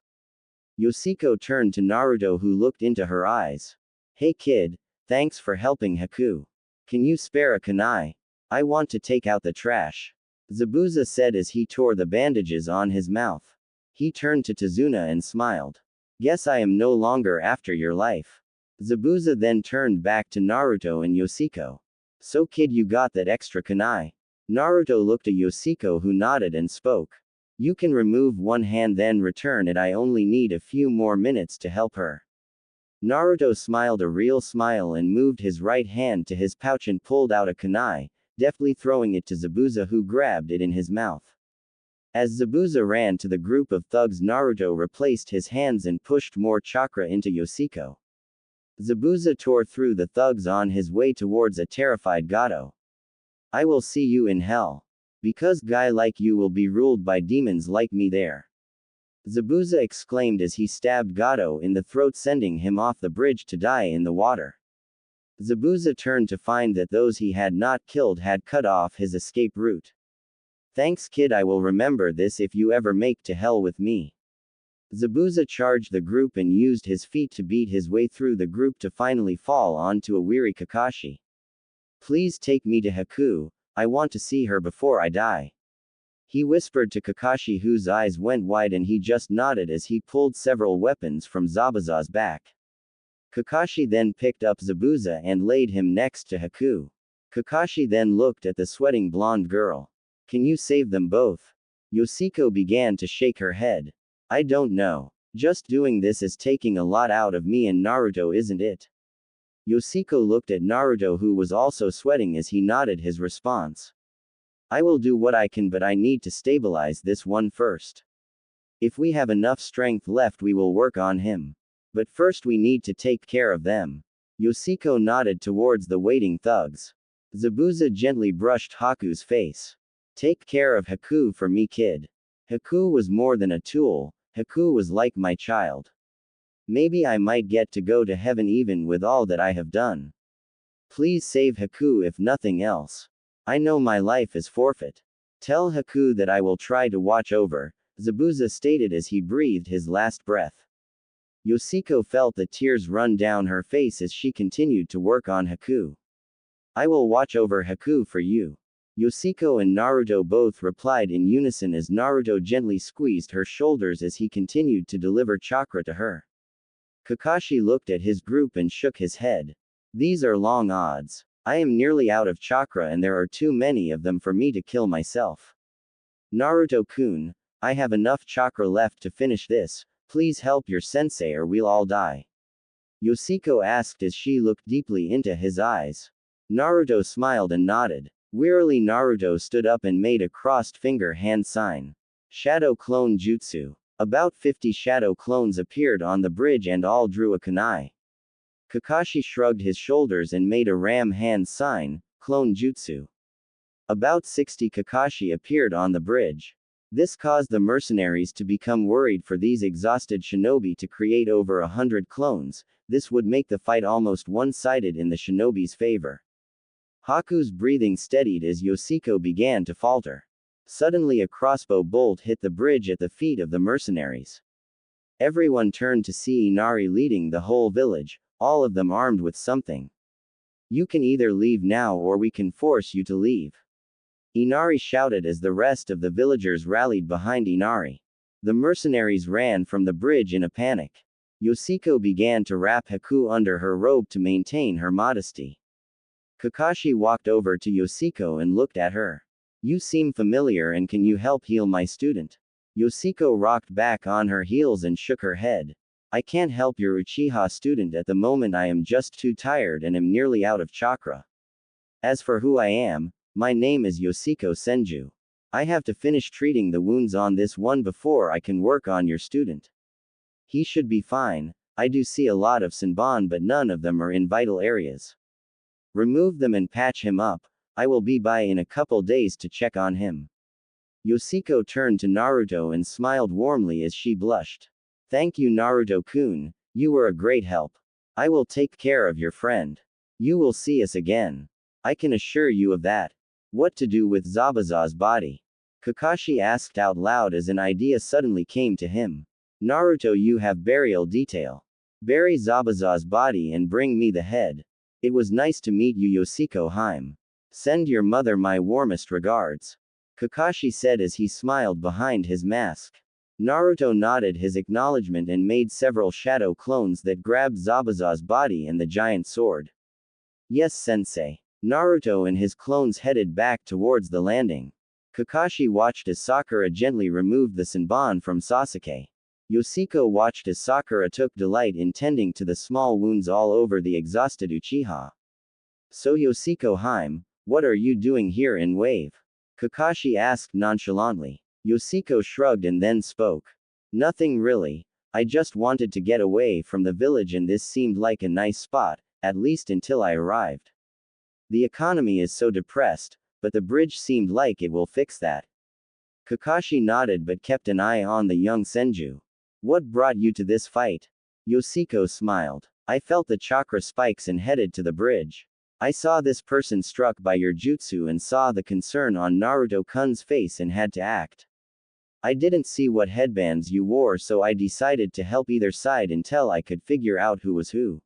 Yoshiko turned to Naruto who looked into her eyes. Hey kid, thanks for helping Haku. Can you spare a kunai? I want to take out the trash. Zabuza said as he tore the bandages on his mouth. He turned to Tsunade and smiled. Guess I am no longer after your life. Zabuza then turned back to Naruto and Yoshiko. So kid, you got that extra kunai? Naruto looked at Yoshiko, who nodded and spoke. You can remove one hand then return it. I only need a few more minutes to help her. Naruto smiled a real smile and moved his right hand to his pouch and pulled out a kunai, deftly throwing it to Zabuza, who grabbed it in his mouth. As Zabuza ran to the group of thugs, Naruto replaced his hands and pushed more chakra into Yoshiko. Zabuza tore through the thugs on his way towards a terrified Gato. I will see you in hell. Because guy like you will be ruled by demons like me there. Zabuza exclaimed as he stabbed Gato in the throat, sending him off the bridge to die in the water. Zabuza turned to find that those he had not killed had cut off his escape route. Thanks kid, I will remember this if you ever make to hell with me. Zabuza charged the group and used his feet to beat his way through the group to finally fall onto a weary Kakashi. Please take me to Haku, I want to see her before I die. He whispered to Kakashi, whose eyes went wide, and he just nodded as he pulled several weapons from Zabuza's back. Kakashi then picked up Zabuza and laid him next to Haku. Kakashi then looked at the sweating blonde girl. Can you save them both? Yoshiko began to shake her head. I don't know. Just doing this is taking a lot out of me and Naruto, isn't it? Yoshiko looked at Naruto, who was also sweating, as he nodded his response. I will do what I can, but I need to stabilize this one first. If we have enough strength left, we will work on him. But first we need to take care of them. Yoshiko nodded towards the waiting thugs. Zabuza gently brushed Haku's face. Take care of Haku for me, kid. Haku was more than a tool, Haku was like my child. Maybe I might get to go to heaven even with all that I have done. Please save Haku if nothing else. I know my life is forfeit. Tell Haku that I will try to watch over, Zabuza stated as he breathed his last breath. Yoshiko felt the tears run down her face as she continued to work on Haku. I will watch over Haku for you. Yoshiko and Naruto both replied in unison as Naruto gently squeezed her shoulders as he continued to deliver chakra to her. Kakashi looked at his group and shook his head. These are long odds. I am nearly out of chakra and there are too many of them for me to kill myself. Naruto-kun, I have enough chakra left to finish this, please help your sensei or we'll all die. Yoshiko asked as she looked deeply into his eyes. Naruto smiled and nodded. Wearily Naruto stood up and made a crossed finger hand sign. Shadow Clone Jutsu. About 50 shadow clones appeared on the bridge and all drew a kunai. Kakashi shrugged his shoulders and made a ram hand sign, clone jutsu. About 60 Kakashi appeared on the bridge. This caused the mercenaries to become worried for these exhausted shinobi to create over 100 clones. This would make the fight almost one-sided in the shinobi's favor. Haku's breathing steadied as Yoshiko began to falter. Suddenly a crossbow bolt hit the bridge at the feet of the mercenaries. Everyone turned to see Inari leading the whole village, all of them armed with something. You can either leave now or we can force you to leave. Inari shouted as the rest of the villagers rallied behind Inari. The mercenaries ran from the bridge in a panic. Yoshiko began to wrap Haku under her robe to maintain her modesty. Kakashi walked over to Yoshiko and looked at her. You seem familiar, and can you help heal my student? Yoshiko rocked back on her heels and shook her head. I can't help your Uchiha student at the moment, I am just too tired and am nearly out of chakra. As for who I am, my name is Yoshiko Senju. I have to finish treating the wounds on this one before I can work on your student. He should be fine. I do see a lot of Senbon, but none of them are in vital areas. Remove them and patch him up. I will be by in a couple days to check on him. Yoshiko turned to Naruto and smiled warmly as she blushed. Thank you, Naruto-kun, you were a great help. I will take care of your friend. You will see us again. I can assure you of that. What to do with Zabuza's body? Kakashi asked out loud as an idea suddenly came to him. Naruto, you have burial detail. Bury Zabuza's body and bring me the head. It was nice to meet you, Yoshiko Haim. Send your mother my warmest regards. Kakashi said as he smiled behind his mask. Naruto nodded his acknowledgement and made several shadow clones that grabbed Zabuza's body and the giant sword. Yes, sensei. Naruto and his clones headed back towards the landing. Kakashi watched as Sakura gently removed the Senbon from Sasuke. Yoshiko watched as Sakura took delight in tending to the small wounds all over the exhausted Uchiha. So Yoshiko Haim, what are you doing here in Wave? Kakashi asked nonchalantly. Yoshiko shrugged and then spoke. Nothing really. I just wanted to get away from the village and this seemed like a nice spot, at least until I arrived. The economy is so depressed, but the bridge seemed like it will fix that. Kakashi nodded but kept an eye on the young Senju. What brought you to this fight? Yoshiko smiled. I felt the chakra spikes and headed to the bridge. I saw this person struck by your jutsu and saw the concern on Naruto-kun's face and had to act. I didn't see what headbands you wore, so I decided to help either side until I could figure out who was who.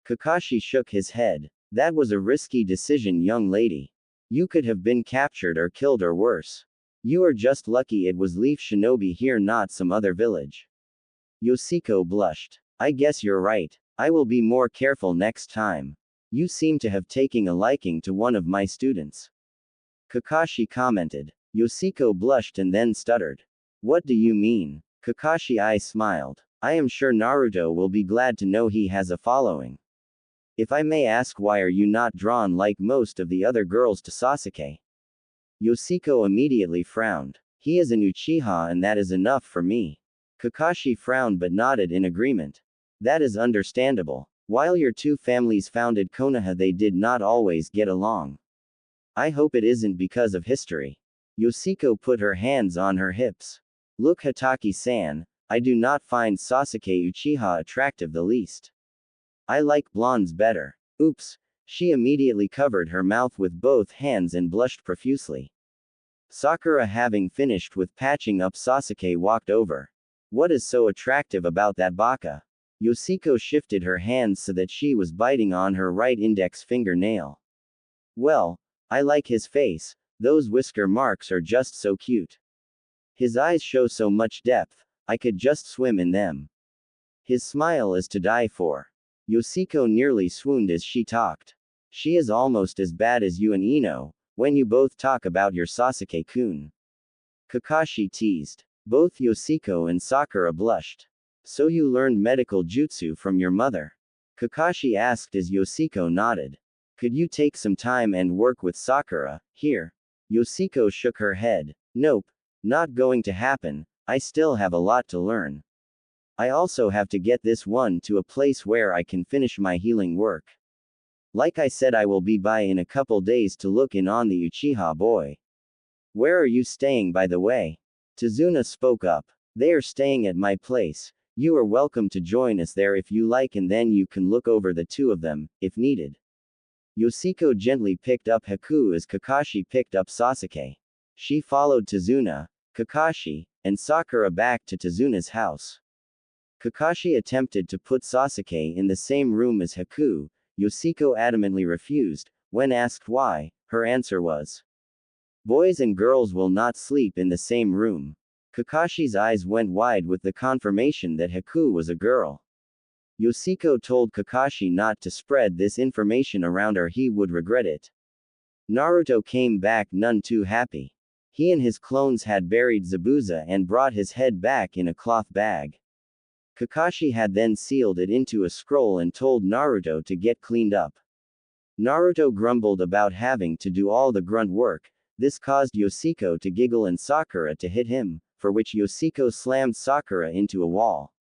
Kakashi shook his head. That was a risky decision, young lady. You could have been captured or killed or worse. You are just lucky it was Leaf Shinobi here, not some other village. Yoshiko blushed. I guess you're right. I will be more careful next time. You seem to have taken a liking to one of my students. Kakashi commented. Yoshiko blushed and then stuttered. What do you mean? Kakashi smiled. I am sure Naruto will be glad to know he has a following. If I may ask, why are you not drawn like most of the other girls to Sasuke? Yoshiko immediately frowned. He is an Uchiha and that is enough for me. Kakashi frowned but nodded in agreement. That is understandable. While your two families founded Konoha, they did not always get along. I hope it isn't because of history. Yoshiko put her hands on her hips. Look, Hataki-san, I do not find Sasuke Uchiha attractive the least. I like blondes better. Oops. She immediately covered her mouth with both hands and blushed profusely. Sakura, having finished with patching up Sasuke, walked over. What is so attractive about that baka? Yoshiko shifted her hands so that she was biting on her right index fingernail. Well, I like his face. Those whisker marks are just so cute. His eyes show so much depth, I could just swim in them. His smile is to die for. Yoshiko nearly swooned as she talked. She is almost as bad as you and Ino, when you both talk about your Sasuke-kun. Kakashi teased. Both Yoshiko and Sakura blushed. So you learned medical jutsu from your mother? Kakashi asked as Yoshiko nodded. Could you take some time and work with Sakura, here? Yoshiko shook her head. Nope. Not going to happen, I still have a lot to learn. I also have to get this one to a place where I can finish my healing work. Like I said, I will be by in a couple days to look in on the Uchiha boy. Where are you staying, by the way? Tazuna spoke up. They are staying at my place. You are welcome to join us there if you like, and then you can look over the two of them, if needed. Yoshiko gently picked up Haku as Kakashi picked up Sasuke. She followed Tazuna, Kakashi, and Sakura back to Tazuna's house. Kakashi attempted to put Sasuke in the same room as Haku. Yoshiko adamantly refused. When asked why, her answer was, boys and girls will not sleep in the same room. Kakashi's eyes went wide with the confirmation that Haku was a girl. Yoshiko told Kakashi not to spread this information around or he would regret it. Naruto came back none too happy. He and his clones had buried Zabuza and brought his head back in a cloth bag. Kakashi had then sealed it into a scroll and told Naruto to get cleaned up. Naruto grumbled about having to do all the grunt work. This caused Yoshiko to giggle and Sakura to hit him, for which Yoshiko slammed Sakura into a wall.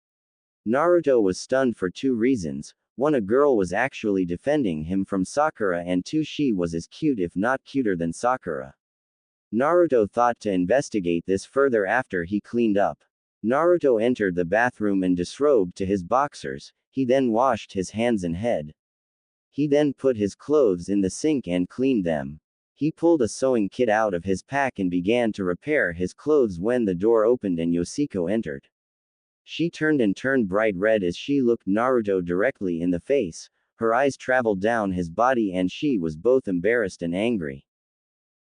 Naruto was stunned for two reasons. One, a girl was actually defending him from Sakura, and two, she was as cute if not cuter than Sakura. Naruto thought to investigate this further after he cleaned up. Naruto entered the bathroom and disrobed to his boxers. He then washed his hands and head. He then put his clothes in the sink and cleaned them. He pulled a sewing kit out of his pack and began to repair his clothes when the door opened and Yoshiko entered. She turned bright red as she looked Naruto directly in the face. Her eyes traveled down his body and she was both embarrassed and angry.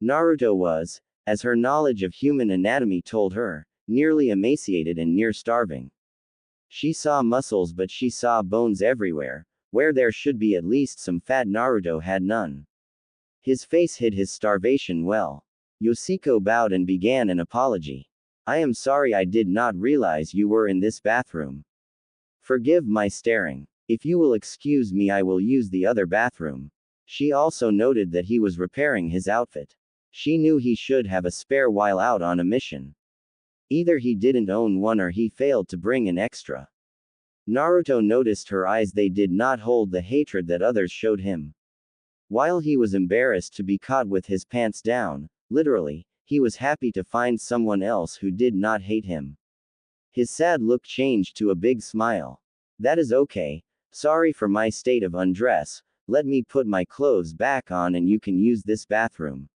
Naruto was, as her knowledge of human anatomy told her, nearly emaciated and near starving. She saw muscles, but she saw bones everywhere, where there should be at least some fat. Naruto had none. His face hid his starvation well. Yoshiko bowed and began an apology. I am sorry, I did not realize you were in this bathroom. Forgive my staring. If you will excuse me, I will use the other bathroom. She also noted that he was repairing his outfit. She knew he should have a spare while out on a mission. Either he didn't own one or he failed to bring an extra. Naruto noticed her eyes, they did not hold the hatred that others showed him. While he was embarrassed to be caught with his pants down, literally, he was happy to find someone else who did not hate him. His sad look changed to a big smile. That is okay. Sorry for my state of undress, let me put my clothes back on and you can use this bathroom.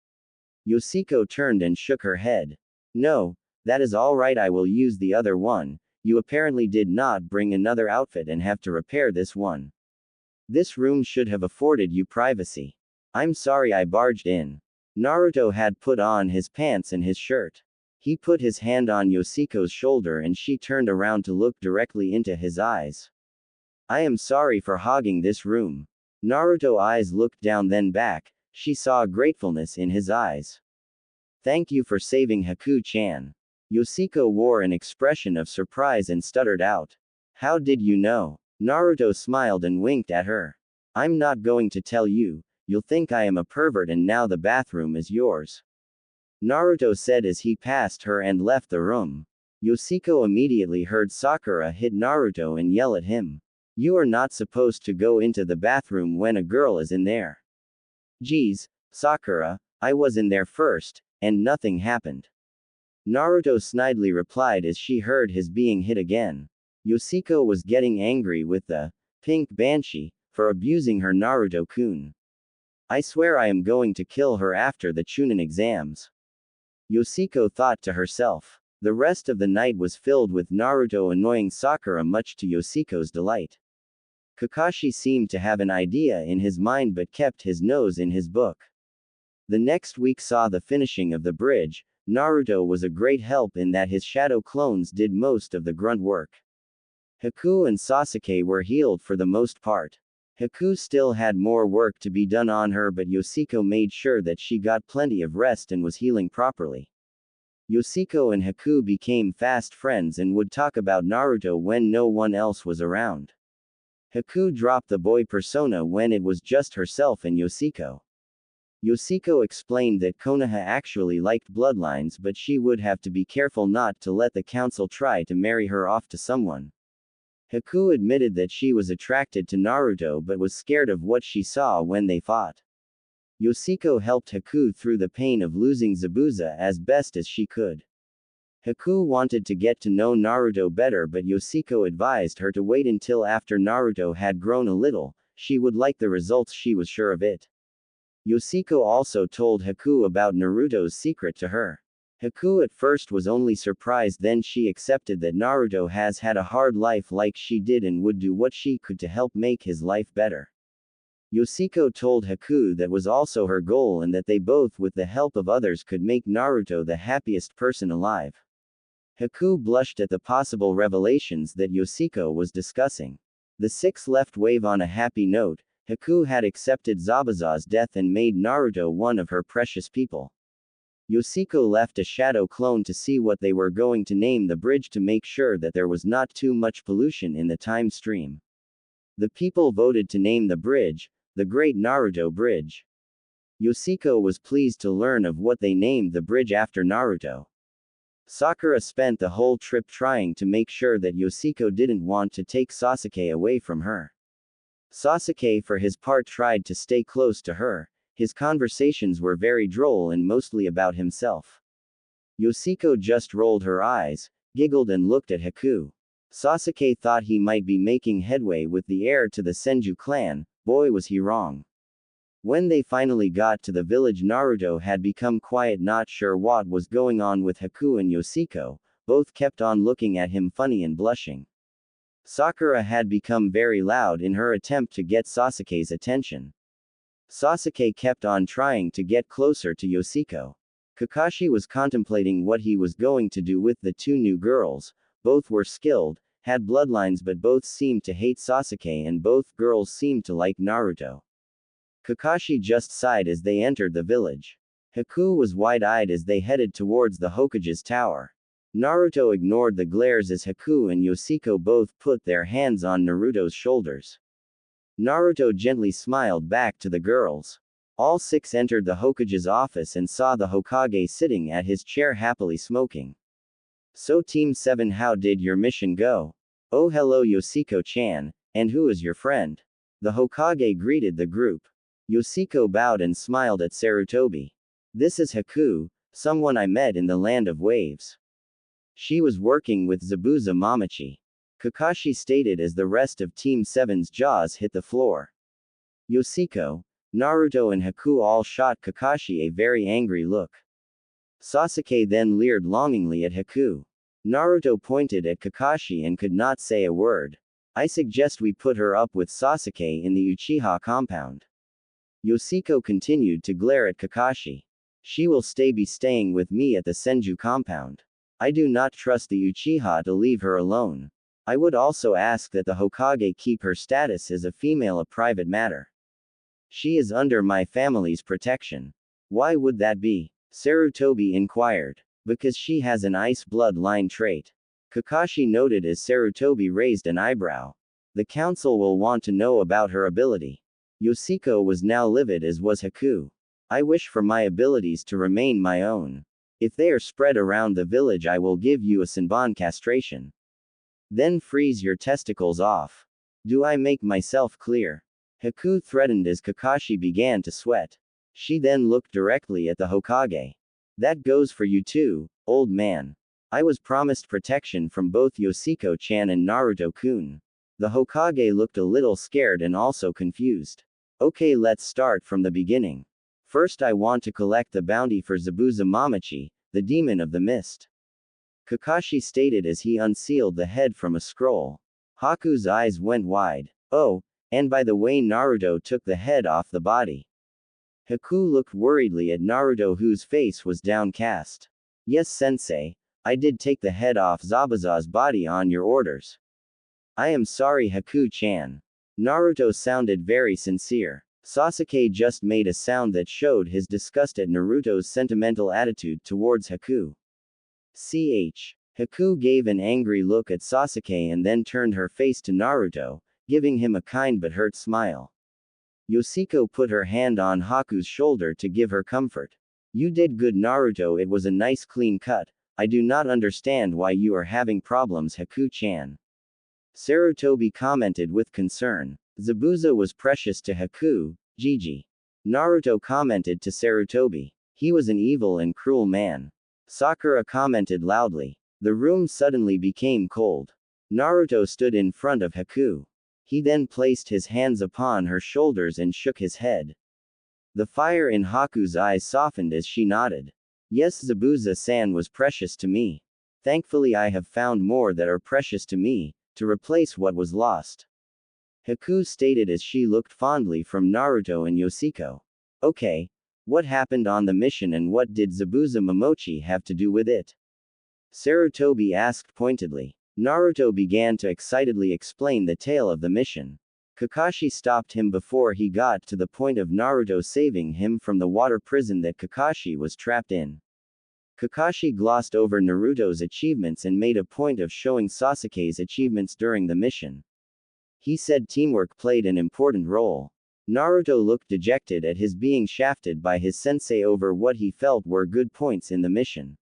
Yoshiko turned and shook her head. No, that is all right, I will use the other one. You apparently did not bring another outfit and have to repair this one. This room should have afforded you privacy. I'm sorry I barged in. Naruto had put on his pants and his shirt. He put his hand on Yoshiko's shoulder and she turned around to look directly into his eyes. I am sorry for hogging this room. Naruto's eyes looked down then back, she saw gratefulness in his eyes. Thank you for saving Haku-chan. Yoshiko wore an expression of surprise and stuttered out. How did you know? Naruto smiled and winked at her. I'm not going to tell you, you'll think I am a pervert and now the bathroom is yours. Naruto said as he passed her and left the room. Yoshiko immediately heard Sakura hit Naruto and yell at him. You are not supposed to go into the bathroom when a girl is in there. Geez, Sakura, I was in there first, and nothing happened. Naruto snidely replied as she heard his being hit again. Yoshiko was getting angry with the pink banshee for abusing her. Naruto-kun. I swear I am going to kill her after the Chunin exams. Yoshiko thought to herself. The rest of the night was filled with Naruto annoying Sakura, much to Yoshiko's delight. Kakashi seemed to have an idea in his mind but kept his nose in his book. The next week saw the finishing of the bridge. Naruto was a great help in that his shadow clones did most of the grunt work. Haku and Sasuke were healed for the most part. Haku still had more work to be done on her, but Yoshiko made sure that she got plenty of rest and was healing properly. Yoshiko and Haku became fast friends and would talk about Naruto when no one else was around. Haku dropped the boy persona when it was just herself and Yoshiko. Yoshiko explained that Konoha actually liked bloodlines, but she would have to be careful not to let the council try to marry her off to someone. Haku admitted that she was attracted to Naruto but was scared of what she saw when they fought. Yoshiko helped Haku through the pain of losing Zabuza as best as she could. Haku wanted to get to know Naruto better, but Yoshiko advised her to wait until after Naruto had grown a little, she would like the results, she was sure of it. Yoshiko also told Haku about Naruto's secret to her. Haku at first was only surprised, then she accepted that Naruto has had a hard life like she did and would do what she could to help make his life better. Yoshiko told Haku that was also her goal and that they both, with the help of others, could make Naruto the happiest person alive. Haku blushed at the possible revelations that Yoshiko was discussing. The six left wave on a happy note. Haku had accepted Zabuza's death and made Naruto one of her precious people. Yoshiko left a shadow clone to see what they were going to name the bridge to make sure that there was not too much pollution in the time stream. The people voted to name the bridge, the Great Naruto Bridge. Yoshiko was pleased to learn of what they named the bridge after Naruto. Sakura spent the whole trip trying to make sure that Yoshiko didn't want to take Sasuke away from her. Sasuke for his part tried to stay close to her. His conversations were very droll and mostly about himself. Yoshiko just rolled her eyes, giggled and looked at Haku. Sasuke thought he might be making headway with the heir to the Senju clan. Boy was he wrong. When they finally got to the village, Naruto had become quiet, not sure what was going on with Haku and Yoshiko. Both kept on looking at him funny and blushing. Sakura had become very loud in her attempt to get Sasuke's attention. Sasuke kept on trying to get closer to Yoshiko. Kakashi was contemplating what he was going to do with the two new girls. Both were skilled, had bloodlines, but both seemed to hate Sasuke and both girls seemed to like Naruto. Kakashi just sighed as they entered the village. Haku was wide-eyed as they headed towards the Hokage's tower. Naruto ignored the glares as Haku and Yoshiko both put their hands on Naruto's shoulders. Naruto gently smiled back to the girls. All six entered the Hokage's office and saw the Hokage sitting at his chair happily smoking. So Team 7, how did your mission go? Oh hello Yoshiko-chan, and who is your friend? The Hokage greeted the group. Yoshiko bowed and smiled at Sarutobi. This is Haku, someone I met in the Land of Waves. She was working with Zabuza Mamachi. Kakashi stated as the rest of Team 7's jaws hit the floor. Yoshiko, Naruto and Haku all shot Kakashi a very angry look. Sasuke then leered longingly at Haku. Naruto pointed at Kakashi and could not say a word. I suggest we put her up with Sasuke in the Uchiha compound. Yoshiko continued to glare at Kakashi. She will be staying with me at the Senju compound. I do not trust the Uchiha to leave her alone. I would also ask that the Hokage keep her status as a female a private matter. She is under my family's protection. Why would that be? Sarutobi inquired. Because she has an ice blood-line trait. Kakashi noted as Sarutobi raised an eyebrow. The council will want to know about her ability. Yoshiko was now livid as was Haku. I wish for my abilities to remain my own. If they are spread around the village I will give you a Senbon castration. Then freeze your testicles off. Do I make myself clear? Haku threatened as Kakashi began to sweat. She then looked directly at the Hokage. That goes for you too, old man. I was promised protection from both Yoshiko-chan and Naruto-kun. The Hokage looked a little scared and also confused. Okay, let's start from the beginning. First I want to collect the bounty for Zabuza Mamachi, the demon of the mist. Kakashi stated as he unsealed the head from a scroll. Haku's eyes went wide. Oh, and by the way Naruto took the head off the body. Haku looked worriedly at Naruto whose face was downcast. Yes sensei, I did take the head off Zabuza's body on your orders. I am sorry Haku-chan. Naruto sounded very sincere. Sasuke just made a sound that showed his disgust at Naruto's sentimental attitude towards Haku. Haku gave an angry look at Sasuke and then turned her face to Naruto, giving him a kind but hurt smile. Yoshiko put her hand on Haku's shoulder to give her comfort. You did good Naruto, it was a nice clean cut. I do not understand why you are having problems Haku-chan. Sarutobi commented with concern. Zabuza was precious to Haku, Gigi. Naruto commented to Sarutobi. He was an evil and cruel man. Sakura commented loudly. The room suddenly became cold. Naruto stood in front of Haku. He then placed his hands upon her shoulders and shook his head. The fire in Haku's eyes softened as she nodded. Yes, Zabuza-san was precious to me. Thankfully I have found more that are precious to me, to replace what was lost. Haku stated as she looked fondly from Naruto and Yoshiko. Okay, what happened on the mission and what did Zabuza Momochi have to do with it? Sarutobi asked pointedly. Naruto began to excitedly explain the tale of the mission. Kakashi stopped him before he got to the point of Naruto saving him from the water prison that Kakashi was trapped in. Kakashi glossed over Naruto's achievements and made a point of showing Sasuke's achievements during the mission. He said teamwork played an important role. Naruto looked dejected at his being shafted by his sensei over what he felt were good points in the mission.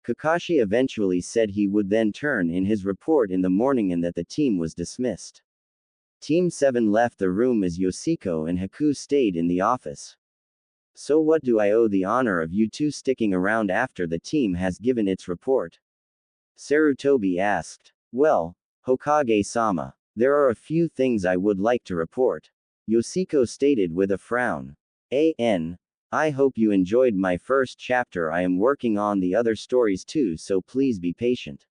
Kakashi eventually said he would then turn in his report in the morning and that the team was dismissed. Team 7 left the room as Yoshiko and Haku stayed in the office. So what do I owe the honor of you two sticking around after the team has given its report? Sarutobi asked. Well, Hokage-sama, there are a few things I would like to report. Yoshiko stated with a frown. I hope you enjoyed my first chapter. I am working on the other stories too, so please be patient.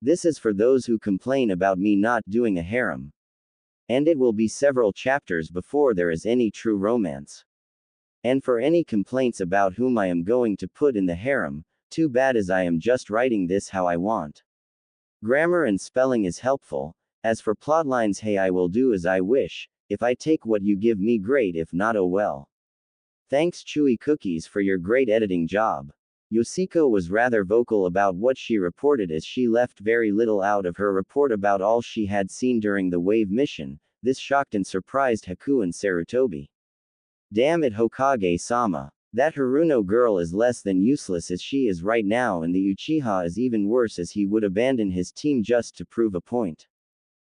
This is for those who complain about me not doing a harem. And it will be several chapters before there is any true romance. And for any complaints about whom I am going to put in the harem, too bad as I am just writing this how I want. Grammar and spelling is helpful. As for plotlines, hey, I will do as I wish. If I take what you give me, great, if not, oh well. Thanks Chewy Cookies for your great editing job. Yoshiko was rather vocal about what she reported, as she left very little out of her report about all she had seen during the wave mission. This shocked and surprised Haku and Sarutobi. Damn it, Hokage-sama. That Haruno girl is less than useless as she is right now, and the Uchiha is even worse, as he would abandon his team just to prove a point.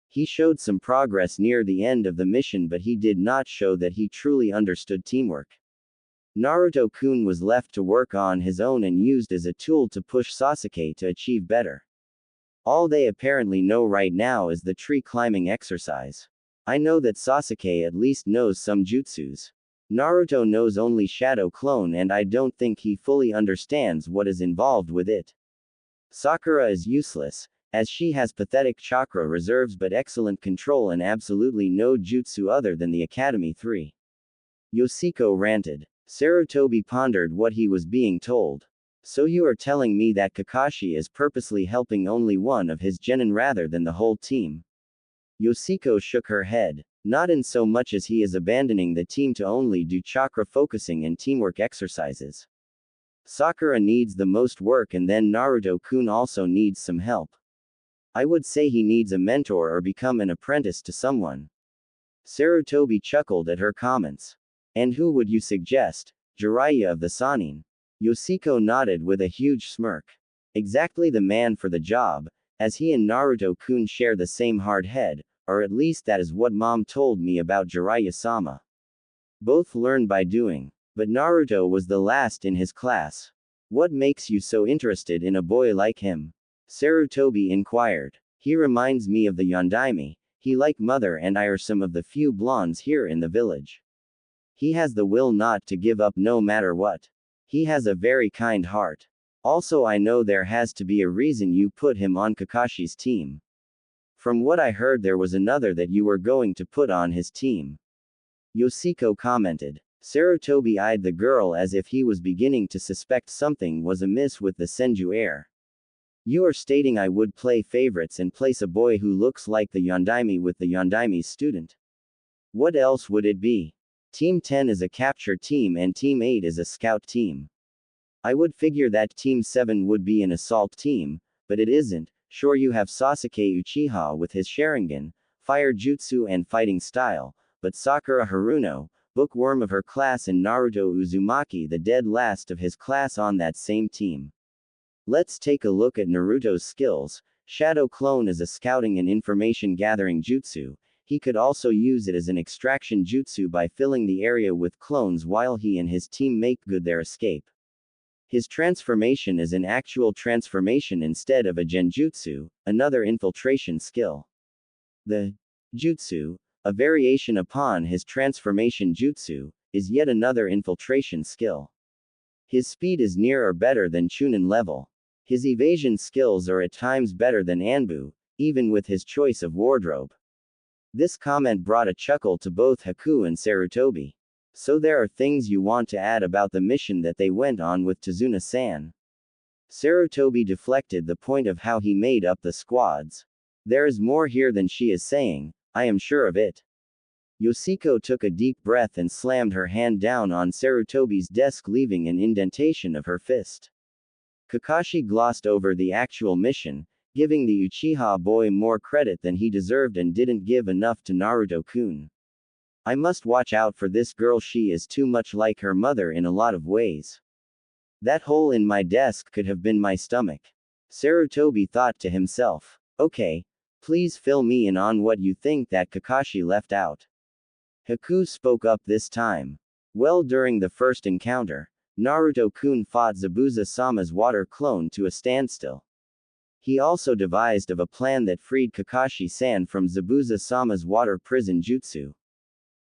He showed some progress near the end of the mission, but he did not show that he truly understood teamwork. Naruto-kun was left to work on his own and used as a tool to push Sasuke to achieve better. All they apparently know right now is the tree climbing exercise. I know that Sasuke at least knows some jutsus. Naruto knows only Shadow Clone, and I don't think he fully understands what is involved with it. Sakura is useless, as she has pathetic chakra reserves but excellent control and absolutely no jutsu other than the Academy 3. Yoshiko ranted. Sarutobi pondered what he was being told. So you are telling me that Kakashi is purposely helping only one of his genin rather than the whole team? Yoshiko shook her head. Not in so much as he is abandoning the team to only do chakra focusing and teamwork exercises. Sakura needs the most work, and then Naruto-kun also needs some help. I would say he needs a mentor or become an apprentice to someone. Sarutobi chuckled at her comments. And who would you suggest? Jiraiya of the Sannin. Yoshiko nodded with a huge smirk. Exactly the man for the job, as he and Naruto-kun share the same hard head, or at least that is what mom told me about Jiraiya-sama. Both learn by doing. But Naruto was the last in his class. What makes you so interested in a boy like him? Sarutobi inquired. He reminds me of the Yondaime. He like mother and I are some of the few blondes here in the village. He has the will not to give up no matter what. He has a very kind heart. Also, I know there has to be a reason you put him on Kakashi's team. From what I heard, there was another that you were going to put on his team. Yoshiko commented. Sarutobi eyed the girl as if he was beginning to suspect something was amiss with the Senju air. You are stating I would play favorites and place a boy who looks like the Yondaime with the Yondaime's student. What else would it be? Team 10 is a capture team and Team 8 is a scout team. I would figure that Team 7 would be an assault team, but it isn't. Sure, you have Sasuke Uchiha with his Sharingan, fire jutsu and fighting style, but Sakura Haruno, bookworm of her class, and Naruto Uzumaki, the dead last of his class, on that same team. Let's take a look at Naruto's skills. Shadow Clone is a scouting and information gathering jutsu. He could also use it as an extraction jutsu by filling the area with clones while he and his team make good their escape. His transformation is an actual transformation instead of a genjutsu, another infiltration skill. The jutsu, a variation upon his transformation jutsu, is yet another infiltration skill. His speed is near or better than Chunin level. His evasion skills are at times better than Anbu, even with his choice of wardrobe. This comment brought a chuckle to both Haku and Sarutobi. So there are things you want to add about the mission that they went on with Tazuna-san? Sarutobi deflected the point of how he made up the squads. There is more here than she is saying, I am sure of it. Yoshiko took a deep breath and slammed her hand down on Sarutobi's desk, leaving an indentation of her fist. Kakashi glossed over the actual mission, giving the Uchiha boy more credit than he deserved and didn't give enough to Naruto-kun. I must watch out for this girl, she is too much like her mother in a lot of ways. That hole in my desk could have been my stomach. Sarutobi thought to himself. Okay, please fill me in on what you think that Kakashi left out. Haku spoke up this time. Well, during the first encounter, Naruto-kun fought Zabuza-sama's water clone to a standstill. He also devised of a plan that freed Kakashi-san from Zabuza-sama's water prison jutsu.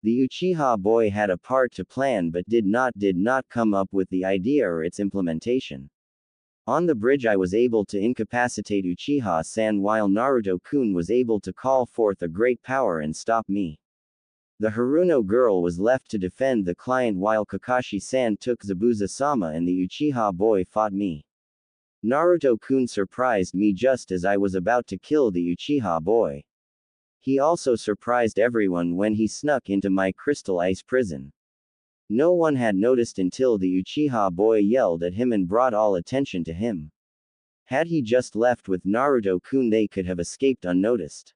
The Uchiha boy had a part to plan but did not come up with the idea or its implementation. On the bridge I was able to incapacitate Uchiha-san while Naruto-kun was able to call forth a great power and stop me. The Haruno girl was left to defend the client while Kakashi-san took Zabuza-sama and the Uchiha boy fought me. Naruto-kun surprised me just as I was about to kill the Uchiha boy. He also surprised everyone when he snuck into my crystal ice prison. No one had noticed until the Uchiha boy yelled at him and brought all attention to him. Had he just left with Naruto-kun, they could have escaped unnoticed.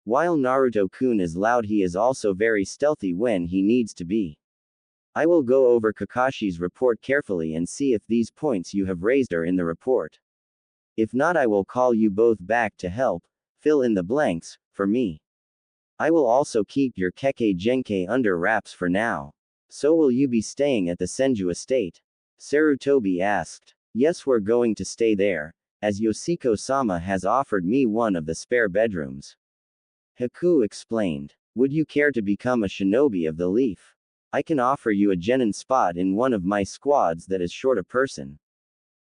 While Naruto-kun is loud, he is also very stealthy when he needs to be. I will go over Kakashi's report carefully and see if these points you have raised are in the report. If not, I will call you both back to help fill in the blanks for me. I will also keep your Kekkei Genkai under wraps for now. So will you be staying at the Senju estate? Sarutobi asked. Yes, we're going to stay there, as Yoshiko-sama has offered me one of the spare bedrooms. Haku explained. Would you care to become a shinobi of the leaf? I can offer you a genin spot in one of my squads that is short a person.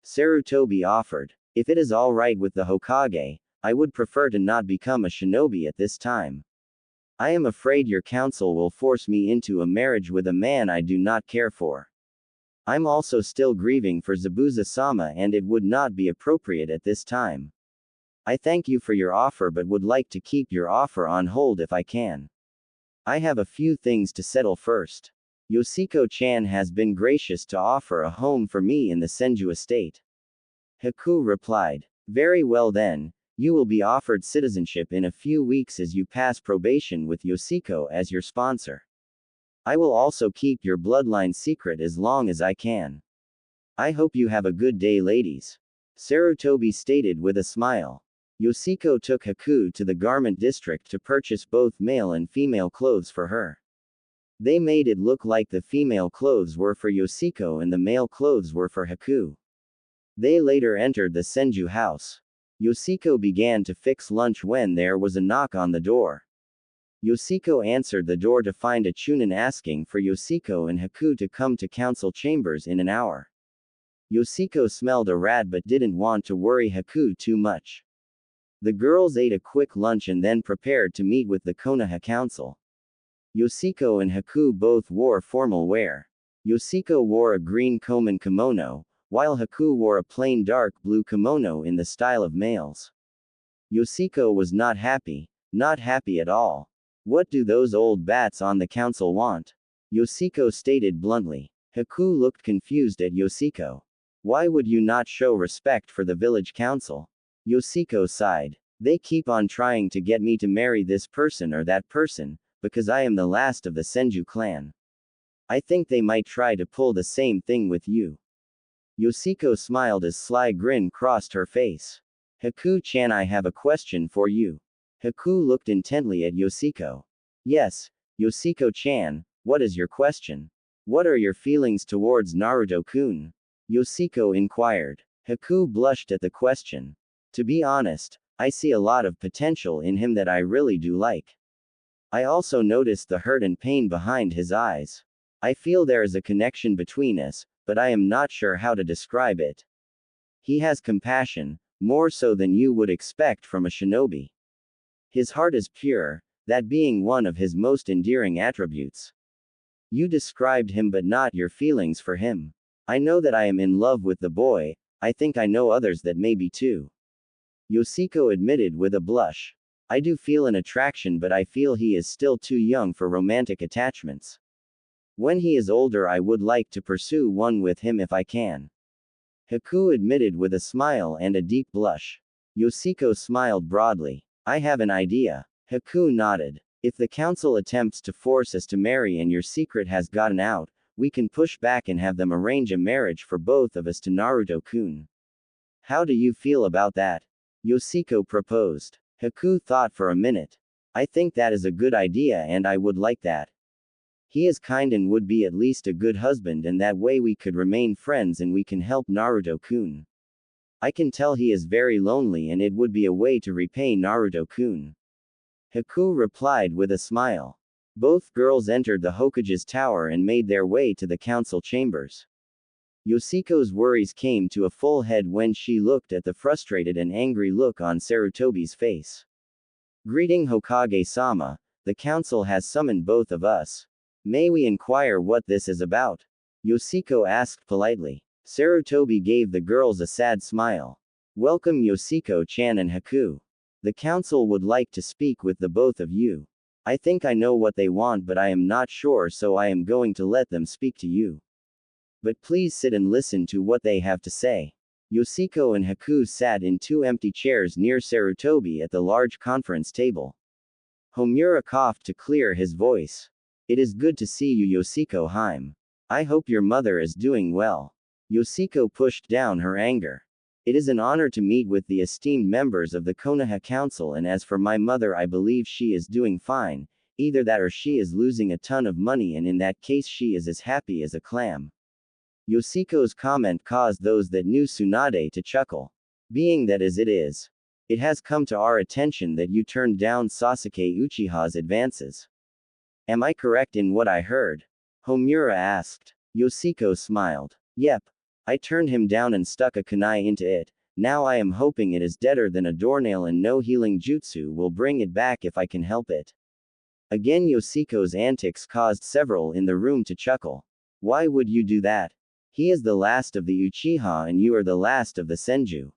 Sarutobi offered. If it is alright with the Hokage, I would prefer to not become a shinobi at this time. I am afraid your council will force me into a marriage with a man I do not care for. I'm also still grieving for Zabuza-sama and it would not be appropriate at this time. I thank you for your offer but would like to keep your offer on hold if I can. I have a few things to settle first. Yoshiko-chan has been gracious to offer a home for me in the Senju estate. Haku replied. Very well then, you will be offered citizenship in a few weeks as you pass probation with Yoshiko as your sponsor. I will also keep your bloodline secret as long as I can. I hope you have a good day, ladies. Sarutobi stated with a smile. Yoshiko took Haku to the garment district to purchase both male and female clothes for her. They made it look like the female clothes were for Yoshiko and the male clothes were for Haku. They later entered the Senju house. Yoshiko began to fix lunch when there was a knock on the door. Yoshiko answered the door to find a Chunin asking for Yoshiko and Haku to come to council chambers in an hour. Yoshiko smelled a rat but didn't want to worry Haku too much. The girls ate a quick lunch and then prepared to meet with the Konoha council. Yoshiko and Haku both wore formal wear. Yoshiko wore a green koman kimono, while Haku wore a plain dark blue kimono in the style of males. Yoshiko was not happy at all. What do those old bats on the council want? Yoshiko stated bluntly. Haku looked confused at Yoshiko. Why would you not show respect for the village council? Yoshiko sighed. They keep on trying to get me to marry this person or that person, because I am the last of the Senju clan. I think they might try to pull the same thing with you. Yoshiko smiled as sly grin crossed her face. Haku-chan, I have a question for you. Haku looked intently at Yoshiko. Yes, Yoshiko-chan, what is your question? What are your feelings towards Naruto-kun? Yoshiko inquired. Haku blushed at the question. To be honest, I see a lot of potential in him that I really do like. I also noticed the hurt and pain behind his eyes. I feel there is a connection between us, but I am not sure how to describe it. He has compassion, more so than you would expect from a shinobi. His heart is pure, that being one of his most endearing attributes. You described him but not your feelings for him. I know that I am in love with the boy, I think I know others that may be too. Yoshiko admitted with a blush. I do feel an attraction but I feel he is still too young for romantic attachments. When he is older I would like to pursue one with him if I can. Haku admitted with a smile and a deep blush. Yoshiko smiled broadly. I have an idea. Haku nodded. If the council attempts to force us to marry and your secret has gotten out, we can push back and have them arrange a marriage for both of us to Naruto-kun. How do you feel about that? Yoshiko proposed. Haku thought for a minute. I think that is a good idea and I would like that. He is kind and would be at least a good husband and that way we could remain friends and we can help Naruto-kun. I can tell he is very lonely and it would be a way to repay Naruto-kun. Haku replied with a smile. Both girls entered the Hokage's tower and made their way to the council chambers. Yoshiko's worries came to a full head when she looked at the frustrated and angry look on Sarutobi's face. Greeting Hokage-sama, The council has summoned both of us. May we inquire what this is about? Yoshiko asked politely. Sarutobi gave the girls a sad smile. Welcome Yoshiko-chan and Haku. The council would like to speak with the both of you. I think I know what they want, but I am not sure, so I am going to let them speak to you. But please sit and listen to what they have to say. Yoshiko and Haku sat in two empty chairs near Sarutobi at the large conference table. Homura coughed to clear his voice. It is good to see you, Yoshiko-hime. I hope your mother is doing well. Yoshiko pushed down her anger. It is an honor to meet with the esteemed members of the Konoha Council, and as for my mother, I believe she is doing fine, either that or she is losing a ton of money, and in that case she is as happy as a clam. Yoshiko's comment caused those that knew Tsunade to chuckle. Being that as it is, it has come to our attention that you turned down Sasuke Uchiha's advances. Am I correct in what I heard? Homura asked. Yoshiko smiled. Yep. I turned him down and stuck a kunai into it. Now I am hoping it is deader than a doornail, and no healing jutsu will bring it back if I can help it. Again, Yoshiko's antics caused several in the room to chuckle. Why would you do that? He is the last of the Uchiha and you are the last of the Senju.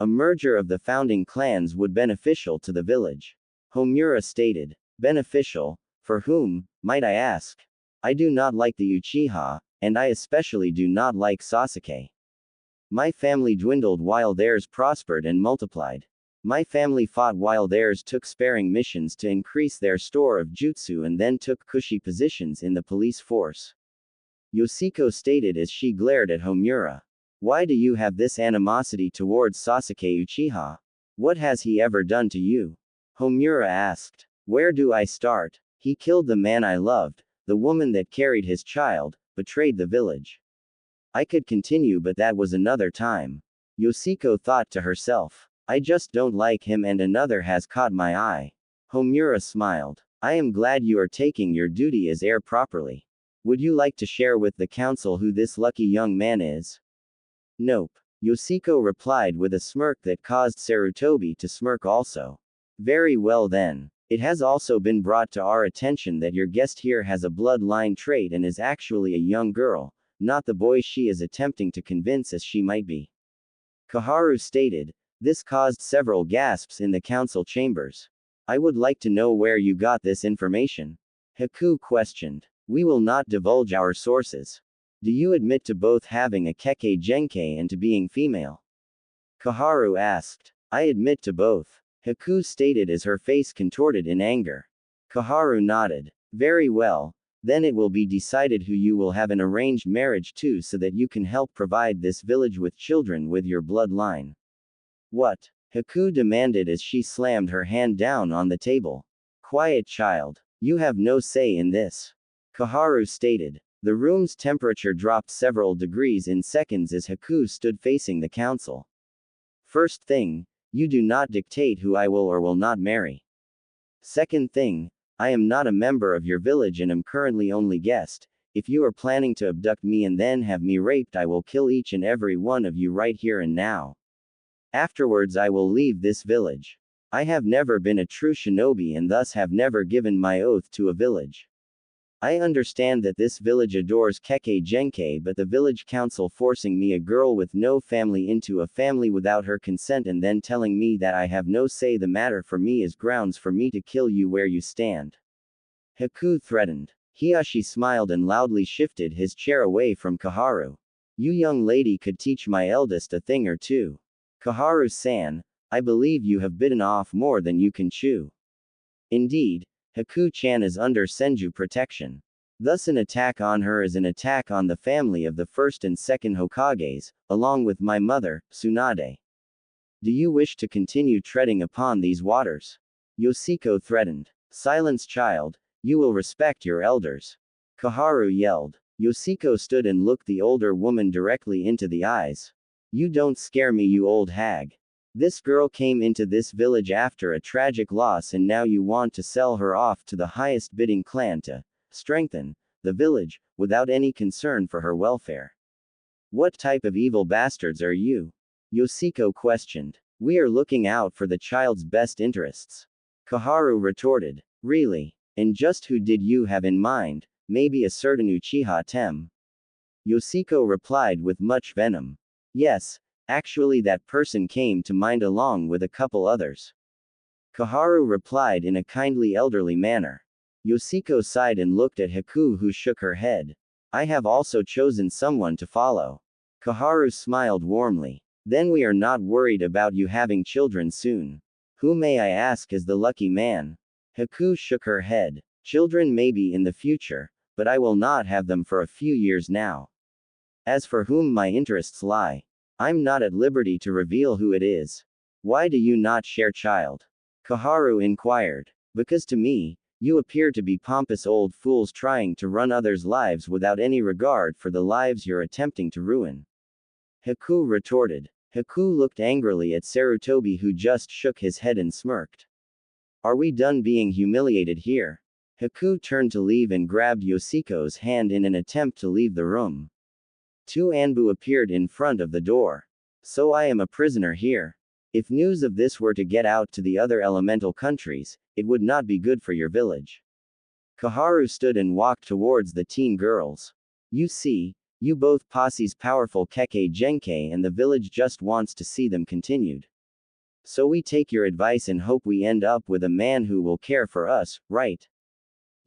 A merger of the founding clans would be beneficial to the village. Homura stated. Beneficial? For whom, might I ask? I do not like the Uchiha, and I especially do not like Sasuke. My family dwindled while theirs prospered and multiplied. My family fought while theirs took sparing missions to increase their store of jutsu and then took cushy positions in the police force. Yoshiko stated as she glared at Homura. Why do you have this animosity towards Sasuke Uchiha? What has he ever done to you? Homura asked. Where do I start? He killed the man I loved, the woman that carried his child, betrayed the village. I could continue, but that was another time. Yoshiko thought to herself. I just don't like him, and another has caught my eye. Homura smiled. I am glad you are taking your duty as heir properly. Would you like to share with the council who this lucky young man is? Nope. Yoshiko replied with a smirk that caused Sarutobi to smirk also. Very well then. It has also been brought to our attention that your guest here has a bloodline trait and is actually a young girl, not the boy she is attempting to convince as she might be. Kaharu stated. This caused several gasps in the council chambers. I would like to know where you got this information. Haku questioned. We will not divulge our sources. Do you admit to both having a keke genkai and to being female? Kaharu asked. I admit to both. Haku stated as her face contorted in anger. Kaharu nodded. Very well. Then it will be decided who you will have an arranged marriage to so that you can help provide this village with children with your bloodline. What? Haku demanded as she slammed her hand down on the table. Quiet, child. You have no say in this. Kaharu stated. The room's temperature dropped several degrees in seconds as Haku stood facing the council. First thing, you do not dictate who I will or will not marry. Second thing, I am not a member of your village and am currently only guest. If you are planning to abduct me and then have me raped, I will kill each and every one of you right here and now. Afterwards I will leave this village. I have never been a true shinobi and thus have never given my oath to a village. I understand that this village adores keke genkai, but the village council forcing me, a girl with no family, into a family without her consent and then telling me that I have no say the matter for me is grounds for me to kill you where you stand. Haku threatened. Hiyashi smiled and loudly shifted his chair away from Kaharu. You young lady could teach my eldest a thing or two. Kaharu-san, I believe you have bitten off more than you can chew. Indeed, Haku-chan is under Senju protection. Thus an attack on her is an attack on the family of the first and second Hokages, along with my mother, Tsunade. Do you wish to continue treading upon these waters? Yoshiko threatened. Silence, child, you will respect your elders. Kaharu yelled. Yoshiko stood and looked the older woman directly into the eyes. You don't scare me, you old hag. This girl came into this village after a tragic loss and now you want to sell her off to the highest bidding clan to strengthen the village, without any concern for her welfare. What type of evil bastards are you? Yoshiko questioned. We are looking out for the child's best interests. Kaharu retorted. Really? And just who did you have in mind? Maybe a certain Uchiha Tem? Yoshiko replied with much venom. Yes, actually that person came to mind along with a couple others. Koharu replied in a kindly elderly manner. Yoshiko sighed and looked at Haku, who shook her head. I have also chosen someone to follow. Koharu smiled warmly. Then we are not worried about you having children soon. Who may I ask is the lucky man? Haku shook her head. Children may be in the future, but I will not have them for a few years now. As for whom my interests lie, I'm not at liberty to reveal who it is. Why do you not share child? Koharu inquired. Because to me, you appear to be pompous old fools trying to run others' lives without any regard for the lives you're attempting to ruin. Haku retorted. Haku looked angrily at Sarutobi, who just shook his head and smirked. Are we done being humiliated here? Haku turned to leave and grabbed Yoshiko's hand in an attempt to leave the room. Two Anbu appeared in front of the door. So I am a prisoner here. If news of this were to get out to the other elemental countries, it would not be good for your village. Koharu stood and walked towards the teen girls. You see, you both posse's powerful Kekkei Genkai, and the village just wants to see them continued. So we take your advice and hope we end up with a man who will care for us, right?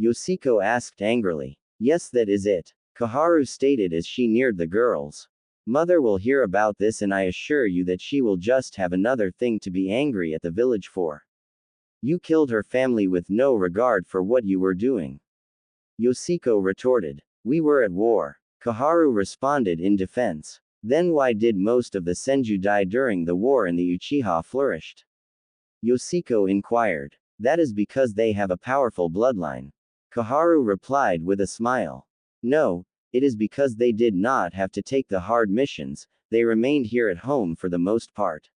Yoshiko asked angrily. Yes, that is it, Koharu stated as she neared the girls. Mother will hear about this, and I assure you that she will just have another thing to be angry at the village for. You killed her family with no regard for what you were doing. Yoshiko retorted. We were at war. Koharu responded in defense. Then why did most of the Senju die during the war and the Uchiha flourished? Yoshiko inquired. That is because they have a powerful bloodline. Koharu replied with a smile. No, it is because they did not have to take the hard missions, they remained here at home for the most part.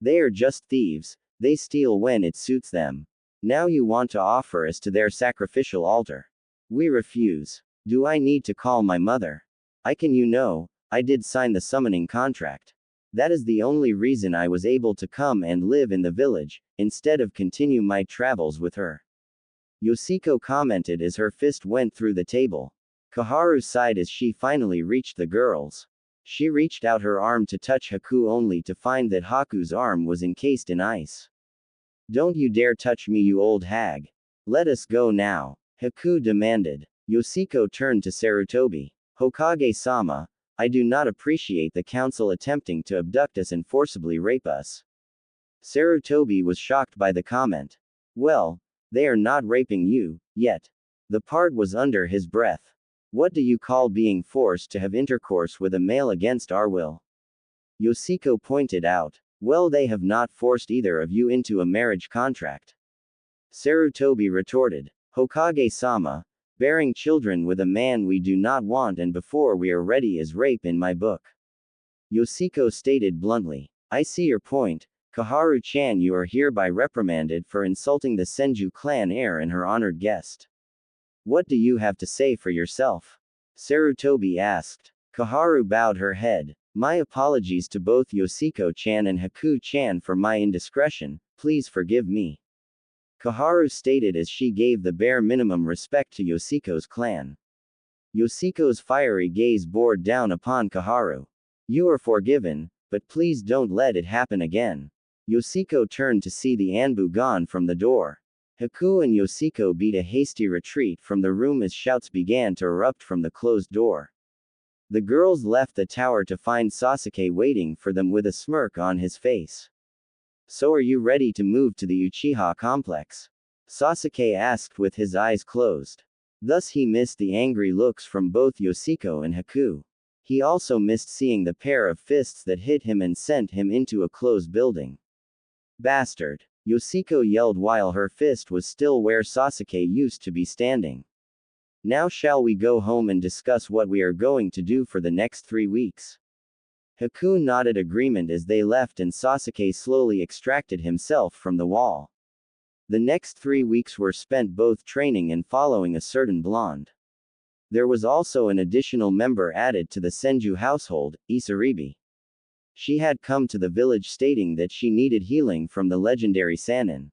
They are just thieves, they steal when it suits them. Now you want to offer us to their sacrificial altar. We refuse. Do I need to call my mother? I did sign the summoning contract. That is the only reason I was able to come and live in the village, instead of continue my travels with her. Yoshiko commented as her fist went through the table. Koharu sighed as she finally reached the girls. She reached out her arm to touch Haku, only to find that Haku's arm was encased in ice. Don't you dare touch me, you old hag. Let us go now, Haku demanded. Yoshiko turned to Sarutobi. Hokage-sama, I do not appreciate the council attempting to abduct us and forcibly rape us. Sarutobi was shocked by the comment. Well, they are not raping you, yet. The part was under his breath. What do you call being forced to have intercourse with a male against our will? Yoshiko pointed out. Well, they have not forced either of you into a marriage contract. Sarutobi retorted. Hokage-sama, bearing children with a man we do not want and before we are ready is rape in my book. Yoshiko stated bluntly. I see your point, Koharu-chan. You are hereby reprimanded for insulting the Senju clan heir and her honored guest. What do you have to say for yourself? Sarutobi asked. Koharu bowed her head. My apologies to both Yoshiko-chan and Haku-chan for my indiscretion, please forgive me. Koharu stated as she gave the bare minimum respect to Yoshiko's clan. Yoshiko's fiery gaze bore down upon Koharu. You are forgiven, but please don't let it happen again. Yoshiko turned to see the Anbu gone from the door. Haku and Yoshiko beat a hasty retreat from the room as shouts began to erupt from the closed door. The girls left the tower to find Sasuke waiting for them with a smirk on his face. So are you ready to move to the Uchiha complex? Sasuke asked with his eyes closed. Thus he missed the angry looks from both Yoshiko and Haku. He also missed seeing the pair of fists that hit him and sent him into a closed building. Bastard! Yoshiko yelled while her fist was still where Sasuke used to be standing. Now shall we go home and discuss what we are going to do for the next 3 weeks? Haku nodded agreement as they left and Sasuke slowly extracted himself from the wall. The next 3 weeks were spent both training and following a certain blonde. There was also an additional member added to the Senju household, Isaribi. She had come to the village stating that she needed healing from the legendary Sannin.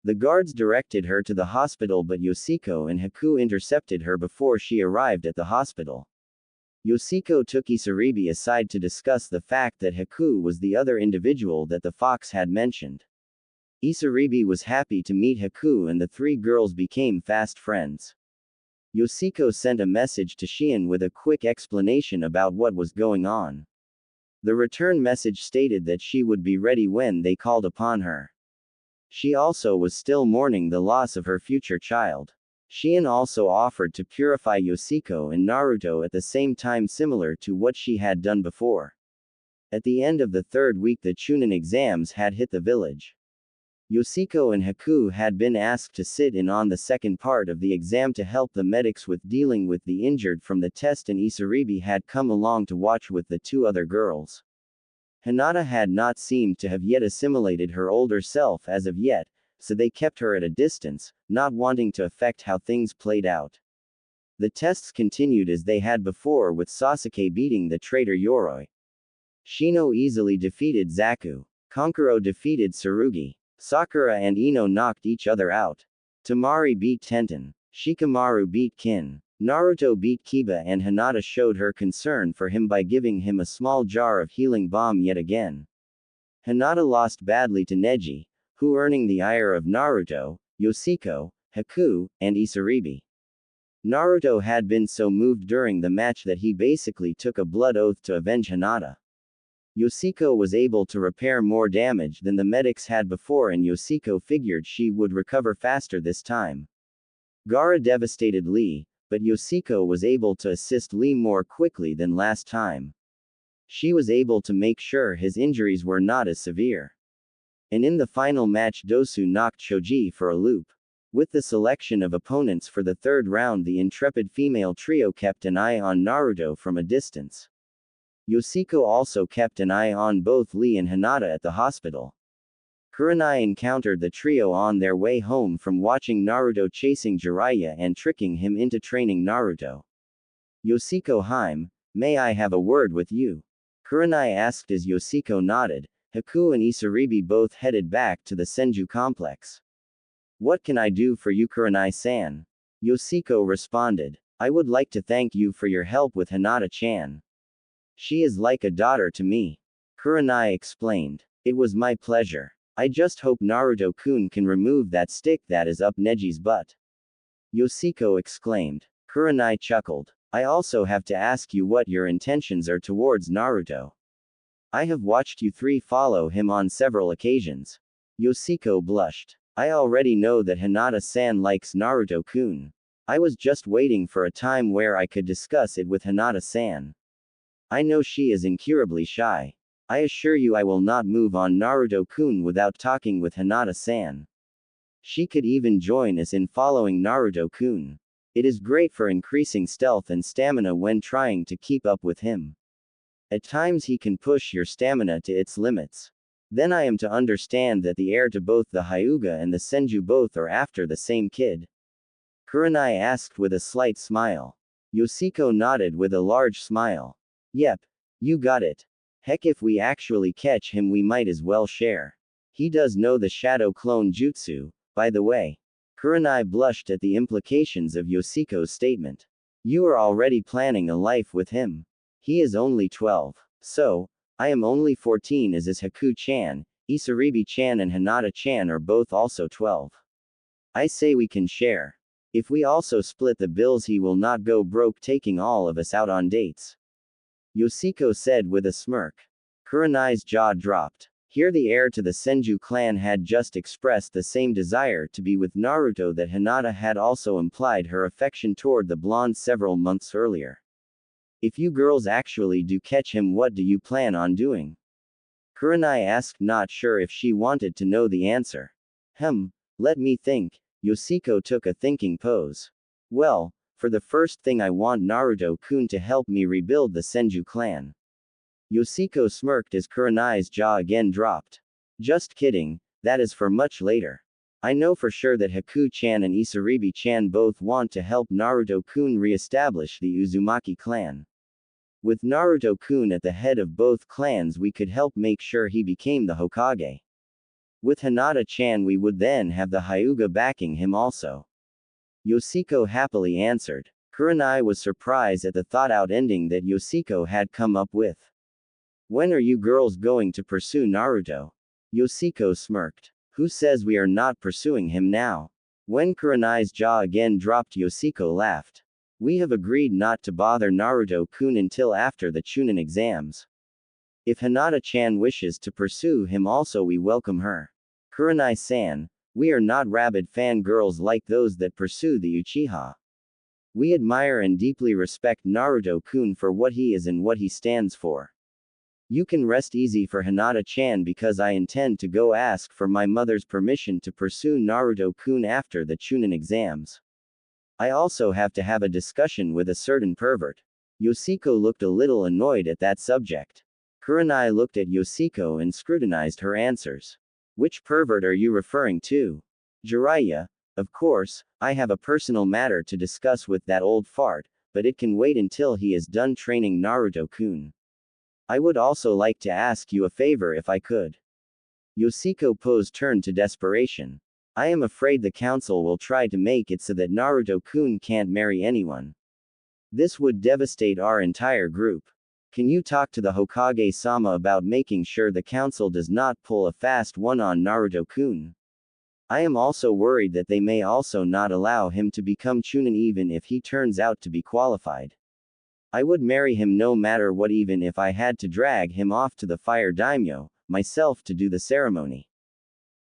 The guards directed her to the hospital, but Yoshiko and Haku intercepted her before she arrived at the hospital. Yoshiko took Isaribi aside to discuss the fact that Haku was the other individual that the fox had mentioned. Isaribi was happy to meet Haku and the three girls became fast friends. Yoshiko sent a message to Shion with a quick explanation about what was going on. The return message stated that she would be ready when they called upon her. She also was still mourning the loss of her future child. Shion also offered to purify Yoshiko and Naruto at the same time, similar to what she had done before. At the end of the third week, the Chunin exams had hit the village. Yoshiko and Haku had been asked to sit in on the second part of the exam to help the medics with dealing with the injured from the test, and Isaribi had come along to watch with the two other girls. Hinata had not seemed to have yet assimilated her older self as of yet, so they kept her at a distance, not wanting to affect how things played out. The tests continued as they had before, with Sasuke beating the traitor Yoroi. Shino easily defeated Zaku. Kankuro defeated Tsurugi. Sakura and Ino knocked each other out. Tamari beat Tenten. Shikamaru beat Kin. Naruto beat Kiba, and Hinata showed her concern for him by giving him a small jar of healing balm yet again. Hinata lost badly to Neji, who earning the ire of Naruto, Yoshiko, Haku, and Isaribi. Naruto had been so moved during the match that he basically took a blood oath to avenge Hinata. Yoshiko was able to repair more damage than the medics had before, and Yoshiko figured she would recover faster this time. Gaara devastated Lee, but Yoshiko was able to assist Lee more quickly than last time. She was able to make sure his injuries were not as severe. And in the final match, Dosu knocked Shoji for a loop. With the selection of opponents for the third round, the intrepid female trio kept an eye on Naruto from a distance. Yoshiko also kept an eye on both Lee and Hinata at the hospital. Kurenai encountered the trio on their way home from watching Naruto chasing Jiraiya and tricking him into training Naruto. Yoshiko Haim, may I have a word with you? Kurenai asked as Yoshiko nodded. Haku and Isaribi both headed back to the Senju complex. What can I do for you, Kurenai-san? Yoshiko responded. I would like to thank you for your help with Hinata-chan. She is like a daughter to me. Kurenai explained. It was my pleasure. I just hope Naruto-kun can remove that stick that is up Neji's butt. Yoshiko exclaimed. Kurenai chuckled. I also have to ask you what your intentions are towards Naruto. I have watched you three follow him on several occasions. Yoshiko blushed. I already know that Hinata-san likes Naruto-kun. I was just waiting for a time where I could discuss it with Hinata-san. I know she is incurably shy. I assure you I will not move on Naruto-kun without talking with Hinata-san. She could even join us in following Naruto-kun. It is great for increasing stealth and stamina when trying to keep up with him. At times he can push your stamina to its limits. Then I am to understand that the heir to both the Hyuga and the Senju both are after the same kid? Kurenai asked with a slight smile. Yoshiko nodded with a large smile. Yep. You got it. Heck, if we actually catch him we might as well share. He does know the shadow clone jutsu, by the way. Kurenai blushed at the implications of Yoshiko's statement. You are already planning a life with him. He is only 12. So, I am only 14, as is Haku-chan, Isaribi-chan and Hinata-chan are both also 12. I say we can share. If we also split the bills he will not go broke taking all of us out on dates. Yoshiko said with a smirk. Kurenai's jaw dropped. Here the heir to the Senju clan had just expressed the same desire to be with Naruto that Hinata had also implied her affection toward the blonde several months earlier. If you girls actually do catch him, what do you plan on doing? Kurenai asked, not sure if she wanted to know the answer. Let me think. Yoshiko took a thinking pose. Well, for the first thing I want Naruto-kun to help me rebuild the Senju clan. Yoshiko smirked as Kurenai's jaw again dropped. Just kidding, that is for much later. I know for sure that Haku-chan and Isaribi-chan both want to help Naruto-kun re-establish the Uzumaki clan. With Naruto-kun at the head of both clans we could help make sure he became the Hokage. With Hinata-chan we would then have the Hyuga backing him also. Yoshiko happily answered. Kurenai was surprised at the thought-out ending that Yoshiko had come up with. When are you girls going to pursue Naruto? Yoshiko smirked. Who says we are not pursuing him now? When Kurenai's jaw again dropped, Yoshiko laughed. We have agreed not to bother Naruto-kun until after the Chunin exams. If Hinata-chan wishes to pursue him also, we welcome her. Kurenai-san, we are not rabid fangirls like those that pursue the Uchiha. We admire and deeply respect Naruto-kun for what he is and what he stands for. You can rest easy for Hinata-chan because I intend to go ask for my mother's permission to pursue Naruto-kun after the Chunin exams. I also have to have a discussion with a certain pervert. Yoshiko looked a little annoyed at that subject. Kurenai looked at Yoshiko and scrutinized her answers. Which pervert are you referring to? Jiraiya, of course, I have a personal matter to discuss with that old fart, but it can wait until he is done training Naruto-kun. I would also like to ask you a favor if I could. Yoshiko's pose turned to desperation. I am afraid the council will try to make it so that Naruto-kun can't marry anyone. This would devastate our entire group. Can you talk to the Hokage-sama about making sure the council does not pull a fast one on Naruto-kun? I am also worried that they may also not allow him to become Chunin even if he turns out to be qualified. I would marry him no matter what, even if I had to drag him off to the fire daimyo, myself, to do the ceremony.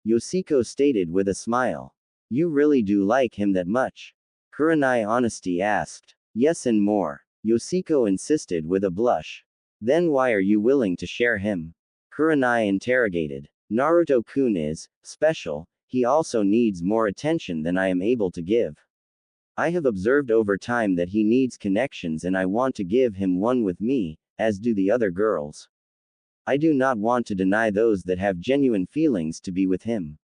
Yoshiko stated with a smile. You really do like him that much? Kurenai honesty asked. Yes, and more. Yoshiko insisted with a blush. Then why are you willing to share him? Kurenai interrogated. Naruto-kun is special, he also needs more attention than I am able to give. I have observed over time that he needs connections and I want to give him one with me, as do the other girls. I do not want to deny those that have genuine feelings to be with him.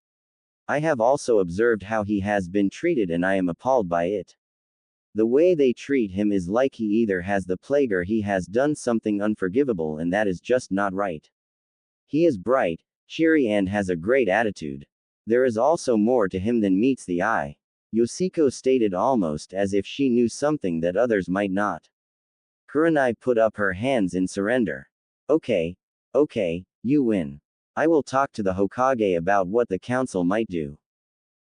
I have also observed how he has been treated and I am appalled by it. The way they treat him is like he either has the plague or he has done something unforgivable, and that is just not right. He is bright, cheery and has a great attitude. There is also more to him than meets the eye. Yoshiko stated almost as if she knew something that others might not. Kurenai put up her hands in surrender. Okay, you win. I will talk to the Hokage about what the council might do.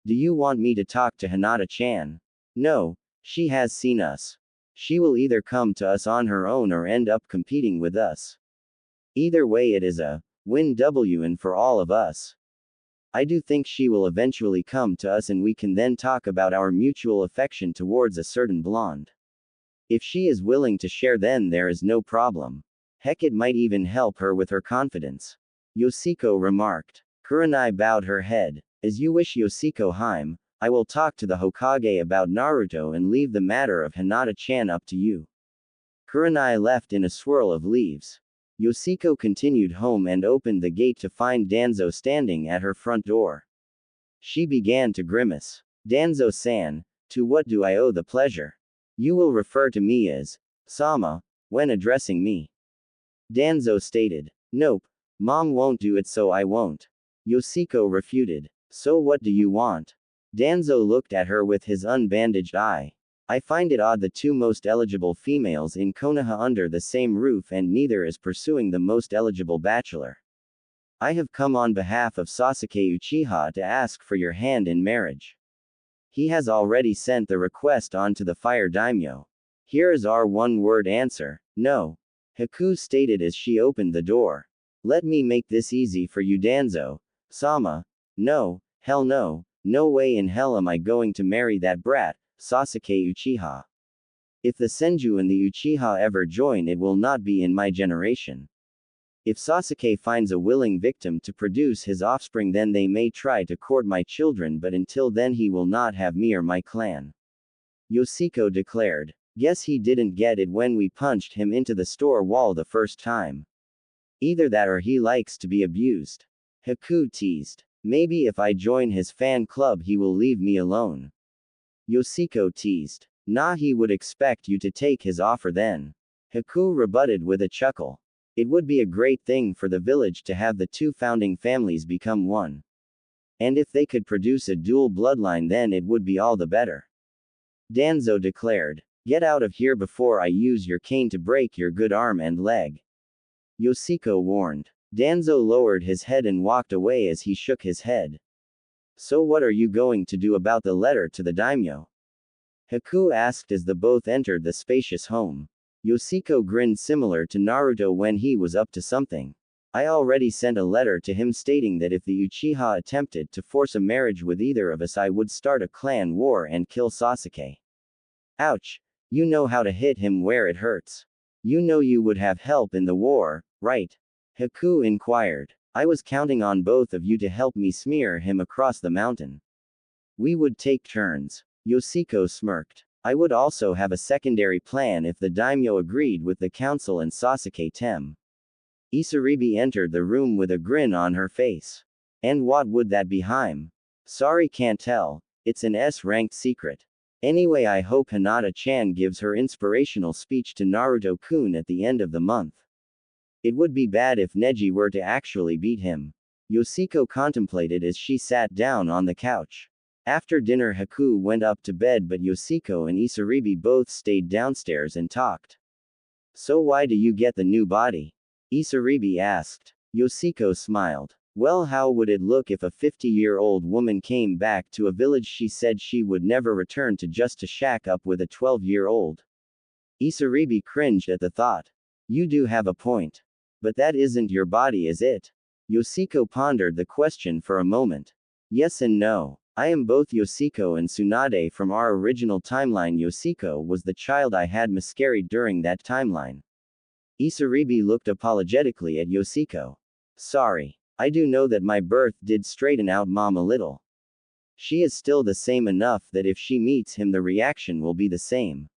Do you want me to talk to Hinata-chan? No, she has seen us. She will either come to us on her own or end up competing with us. Either way it is a win-win for all of us. I do think she will eventually come to us and we can then talk about our mutual affection towards a certain blonde. If she is willing to share, then there is no problem. Heck, it might even help her with her confidence. Yoshiko remarked. Kurenai bowed her head. As you wish, Yoshiko-hime, I will talk to the Hokage about Naruto and leave the matter of Hinata-chan up to you. Kurenai left in a swirl of leaves. Yoshiko continued home and opened the gate to find Danzo standing at her front door. She began to grimace. Danzo-san, to what do I owe the pleasure? You will refer to me as Sama when addressing me. Danzo stated. Nope. Mom won't do it, so I won't. Yoshiko refuted. So what do you want? Danzo looked at her with his unbandaged eye. I find it odd the two most eligible females in Konoha under the same roof and neither is pursuing the most eligible bachelor. I have come on behalf of Sasuke Uchiha to ask for your hand in marriage. He has already sent the request on to the fire daimyo. Here is our one-word answer, no. Haku stated as she opened the door. Let me make this easy for you, Danzo. Sama. No, hell no, no way in hell am I going to marry that brat, Sasuke Uchiha. If the Senju and the Uchiha ever join, it will not be in my generation. If Sasuke finds a willing victim to produce his offspring, then they may try to court my children, but until then he will not have me or my clan. Yoshiko declared. Guess he didn't get it when we punched him into the store wall the first time. Either that or he likes to be abused. Haku teased. Maybe if I join his fan club he will leave me alone. Yoshiko teased. Nah, he would expect you to take his offer then. Haku rebutted with a chuckle. It would be a great thing for the village to have the two founding families become one. And if they could produce a dual bloodline, then it would be all the better. Danzo declared. Get out of here before I use your cane to break your good arm and leg. Yoshiko warned. Danzo lowered his head and walked away as he shook his head. So what are you going to do about the letter to the daimyo? Haku asked as the both entered the spacious home. Yoshiko grinned, similar to Naruto when he was up to something. I already sent a letter to him stating that if the Uchiha attempted to force a marriage with either of us, I would start a clan war and kill Sasuke. Ouch. You know how to hit him where it hurts. You know you would have help in the war, right? Haku inquired. I was counting on both of you to help me smear him across the mountain. We would take turns. Yoshiko smirked. I would also have a secondary plan if the daimyo agreed with the council and Sasuke Tem. Isaribi entered the room with a grin on her face. And what would that be, Haim? Sorry, can't tell. It's an S-ranked secret. Anyway, I hope Hinata-chan gives her inspirational speech to Naruto-kun at the end of the month. It would be bad if Neji were to actually beat him. Yoshiko contemplated as she sat down on the couch. After dinner, Haku went up to bed, but Yoshiko and Isaribi both stayed downstairs and talked. So why do you get the new body? Isaribi asked. Yoshiko smiled. Well, how would it look if a 50-year-old woman came back to a village she said she would never return to just to shack up with a 12-year-old? Isaribi cringed at the thought. You do have a point. But that isn't your body, is it? Yoshiko pondered the question for a moment. Yes and no. I am both Yoshiko and Tsunade from our original timeline. Yoshiko was the child I had miscarried during that timeline. Isaribi looked apologetically at Yoshiko. Sorry. I do know that my birth did straighten out Mom a little. She is still the same enough that if she meets him, the reaction will be the same.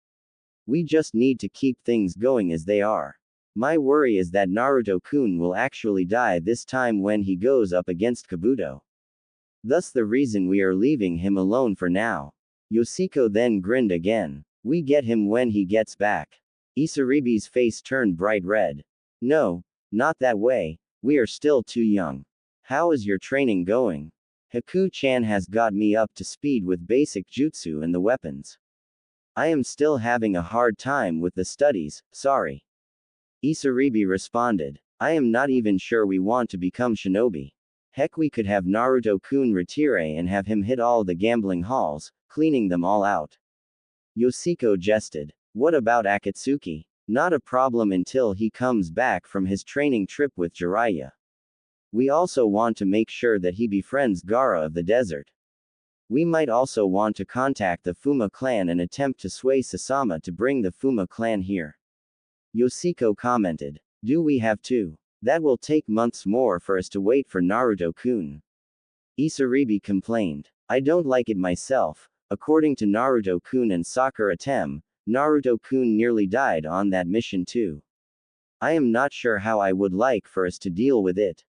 We just need to keep things going as they are. My worry is that Naruto-kun will actually die this time when he goes up against Kabuto. Thus the reason we are leaving him alone for now. Yoshiko then grinned again. We get him when he gets back. Isaribi's face turned bright red. No, not that way. We are still too young. How is your training going? Haku-chan has got me up to speed with basic jutsu and the weapons. I am still having a hard time with the studies, sorry. Isaribi responded. I am not even sure we want to become shinobi. Heck, we could have Naruto-kun retire and have him hit all the gambling halls, cleaning them all out. Yoshiko jested. What about Akatsuki? Not a problem until he comes back from his training trip with Jiraiya. We also want to make sure that he befriends Gaara of the desert. We might also want to contact the Fuma clan and attempt to sway Sasama to bring the Fuma clan here. Yoshiko commented. Do we have to? That will take months more for us to wait for Naruto-kun. Isaribi complained. I don't like it myself. According to Naruto-kun and Sakura Tem, Naruto-kun nearly died on that mission too. I am not sure how I would like for us to deal with it.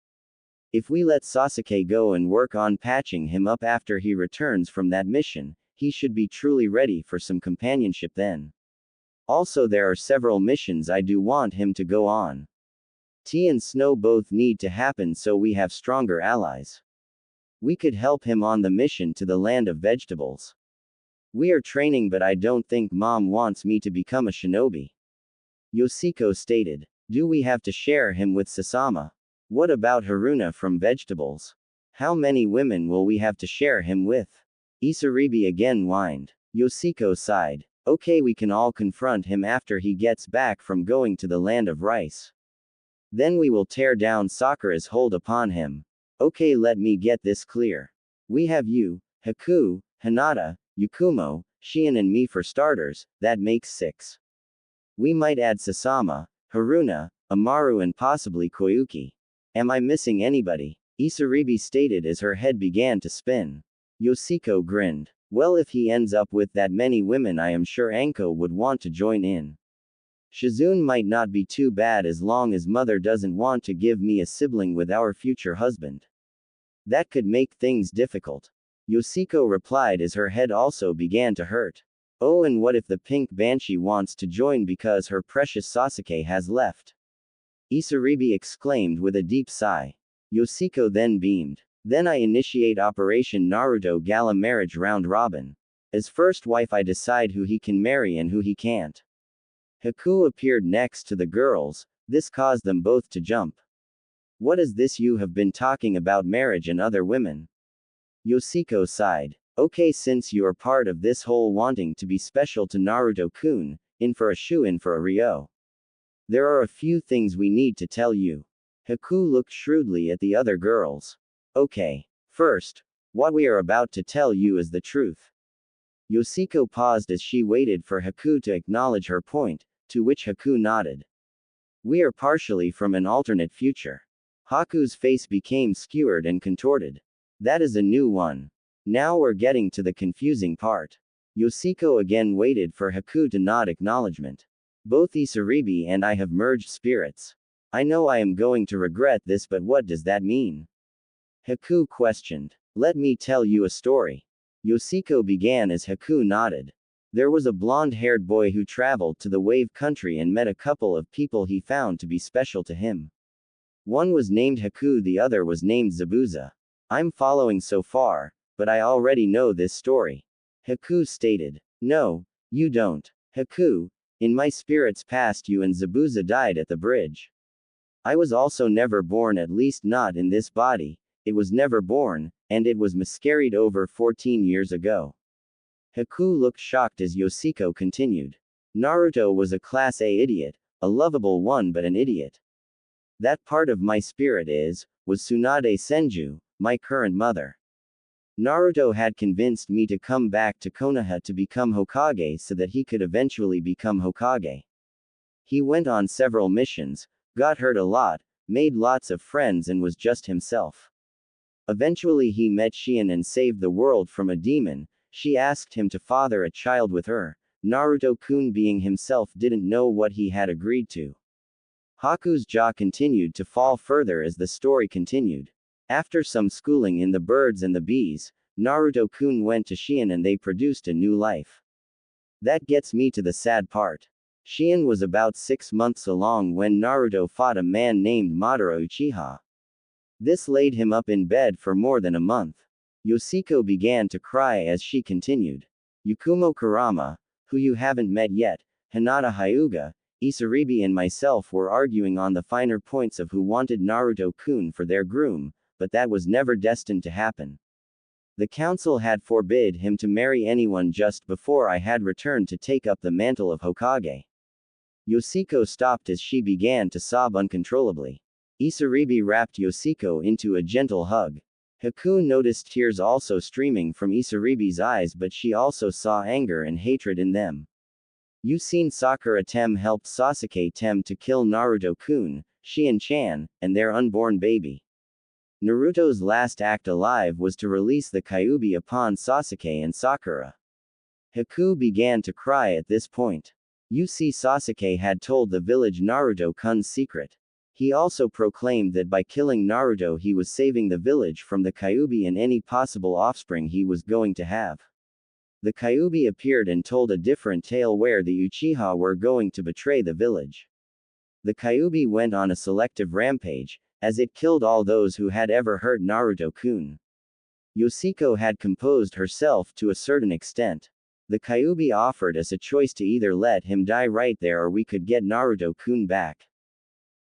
If we let Sasuke go and work on patching him up after he returns from that mission, he should be truly ready for some companionship then. Also, there are several missions I do want him to go on. Tea and snow both need to happen so we have stronger allies. We could help him on the mission to the land of vegetables. We are training, but I don't think Mom wants me to become a shinobi. Yoshiko stated. Do we have to share him with Sasama? What about Haruna from vegetables? How many women will we have to share him with? Isaribi again whined. Yoshiko sighed. Okay, we can all confront him after he gets back from going to the land of rice. Then we will tear down Sakura's hold upon him. Okay, let me get this clear. We have you, Haku, Hinata, Yakumo, Shion and me for starters, that makes 6. We might add Sasama, Haruna, Amaru and possibly Koyuki. Am I missing anybody? Isaribi stated as her head began to spin. Yoshiko grinned. Well, if he ends up with that many women, I am sure Anko would want to join in. Shizune might not be too bad as long as mother doesn't want to give me a sibling with our future husband. That could make things difficult. Yoshiko replied as her head also began to hurt. Oh, and what if the pink banshee wants to join because her precious Sasuke has left? Isaribi exclaimed with a deep sigh. Yoshiko then beamed. Then I initiate Operation Naruto Gala Marriage Round Robin. As first wife I decide who he can marry and who he can't. Haku appeared next to the girls, this caused them both to jump. What is this you have been talking about marriage and other women? Yoshiko sighed. Okay, since you are part of this whole wanting to be special to Naruto-kun, in for a shoe-in for a Ryo. There are a few things we need to tell you. Haku looked shrewdly at the other girls. Okay. First, what we are about to tell you is the truth. Yoshiko paused as she waited for Haku to acknowledge her point, to which Haku nodded. We are partially from an alternate future. Haku's face became skewered and contorted. That is a new one. Now we're getting to the confusing part. Yoshiko again waited for Haku to nod acknowledgement. Both Isaribi and I have merged spirits. I know I am going to regret this, but what does that mean? Haku questioned. Let me tell you a story. Yoshiko began as Haku nodded. There was a blonde-haired boy who traveled to the Wave Country and met a couple of people he found to be special to him. One was named Haku, the other was named Zabuza. I'm following so far, but I already know this story. Haku stated. No, you don't. Haku, in my spirit's past you and Zabuza died at the bridge. I was also never born, at least not in this body. It was never born, and it was miscarried over 14 years ago. Haku looked shocked as Yoshiko continued. Naruto was a Class A idiot, a lovable one but an idiot. That part of my spirit was Tsunade Senju, my current mother. Naruto had convinced me to come back to Konoha to become Hokage so that he could eventually become Hokage. He went on several missions, got hurt a lot, made lots of friends and was just himself. Eventually he met Shion and saved the world from a demon. She asked him to father a child with her. Naruto-kun being himself didn't know what he had agreed to. Haku's jaw continued to fall further as the story continued. After some schooling in the birds and the bees, Naruto-kun went to Shion and they produced a new life. That gets me to the sad part. Shion was about 6 months along when Naruto fought a man named Madara Uchiha. This laid him up in bed for more than a month. Yoshiko began to cry as she continued. Yakumo Kurama, who you haven't met yet, Hinata Hyuga, Isaribi and myself were arguing on the finer points of who wanted Naruto-kun for their groom, but that was never destined to happen. The council had forbid him to marry anyone just before I had returned to take up the mantle of Hokage. Yoshiko stopped as she began to sob uncontrollably. Isaribi wrapped Yoshiko into a gentle hug. Haku noticed tears also streaming from Isaribi's eyes, but she also saw anger and hatred in them. You seen Sakura Tem helped Sasuke Tem to kill Naruto-kun, Shion-chan, and their unborn baby. Naruto's last act alive was to release the Kyuubi upon Sasuke and Sakura. Haku began to cry at this point. You see, Sasuke had told the village Naruto-kun's secret. He also proclaimed that by killing Naruto he was saving the village from the Kyuubi and any possible offspring he was going to have. The Kyuubi appeared and told a different tale where the Uchiha were going to betray the village. The Kyuubi went on a selective rampage, as it killed all those who had ever hurt Naruto-kun. Yoshiko had composed herself to a certain extent. The Kyuubi offered us a choice to either let him die right there or we could get Naruto-kun back.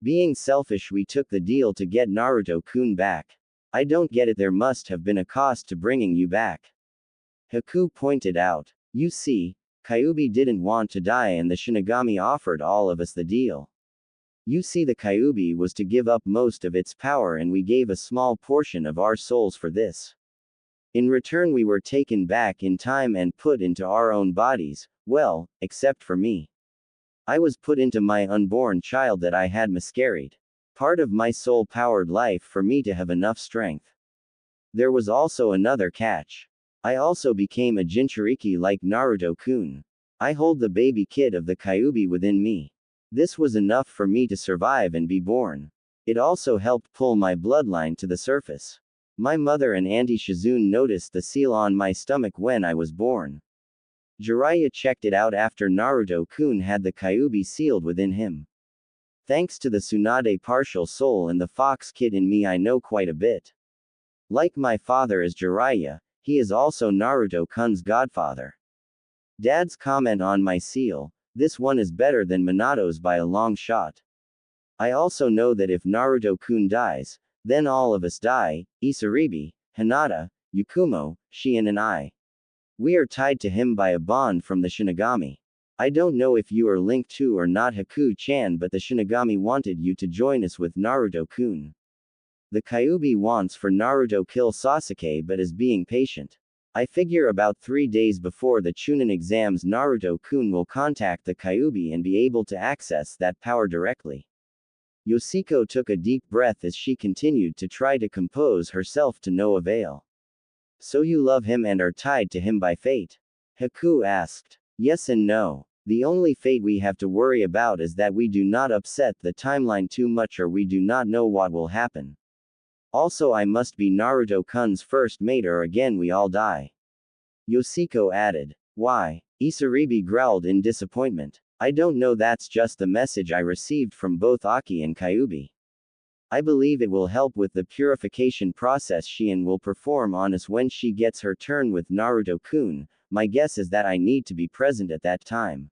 Being selfish, we took the deal to get Naruto-kun back. I don't get it, there must have been a cost to bringing you back. Haku pointed out. You see, Kyuubi didn't want to die and the Shinigami offered all of us the deal. You see, the Kyuubi was to give up most of its power and we gave a small portion of our souls for this. In return we were taken back in time and put into our own bodies, well, except for me. I was put into my unborn child that I had miscarried. Part of my soul powered life for me to have enough strength. There was also another catch. I also became a Jinchuriki like Naruto-kun. I hold the baby kid of the Kyuubi within me. This was enough for me to survive and be born. It also helped pull my bloodline to the surface. My mother and Auntie Shizune noticed the seal on my stomach when I was born. Jiraiya checked it out after Naruto-kun had the Kyuubi sealed within him. Thanks to the Tsunade partial soul and the fox kid in me, I know quite a bit. Like my father is Jiraiya, he is also Naruto-kun's godfather. Dad's comment on my seal, this one is better than Minato's by a long shot. I also know that if Naruto-kun dies, then all of us die, Isaribi, Hinata, Yakumo, Shion and I. We are tied to him by a bond from the Shinigami. I don't know if you are linked to or not Haku-chan, but the Shinigami wanted you to join us with Naruto-kun. The Kyuubi wants for Naruto kill Sasuke but is being patient. I figure about 3 days before the Chunin exams Naruto-kun will contact the Kyuubi and be able to access that power directly. Yoshiko took a deep breath as she continued to try to compose herself to no avail. So you love him and are tied to him by fate? Haku asked. Yes and no. The only fate we have to worry about is that we do not upset the timeline too much or we do not know what will happen. Also I must be Naruto-kun's first mate or again we all die. Yoshiko added. Why? Isaribi growled in disappointment. I don't know, that's just the message I received from both Aki and Kyuubi. I believe it will help with the purification process Shion will perform on us when she gets her turn with Naruto-kun. My guess is that I need to be present at that time.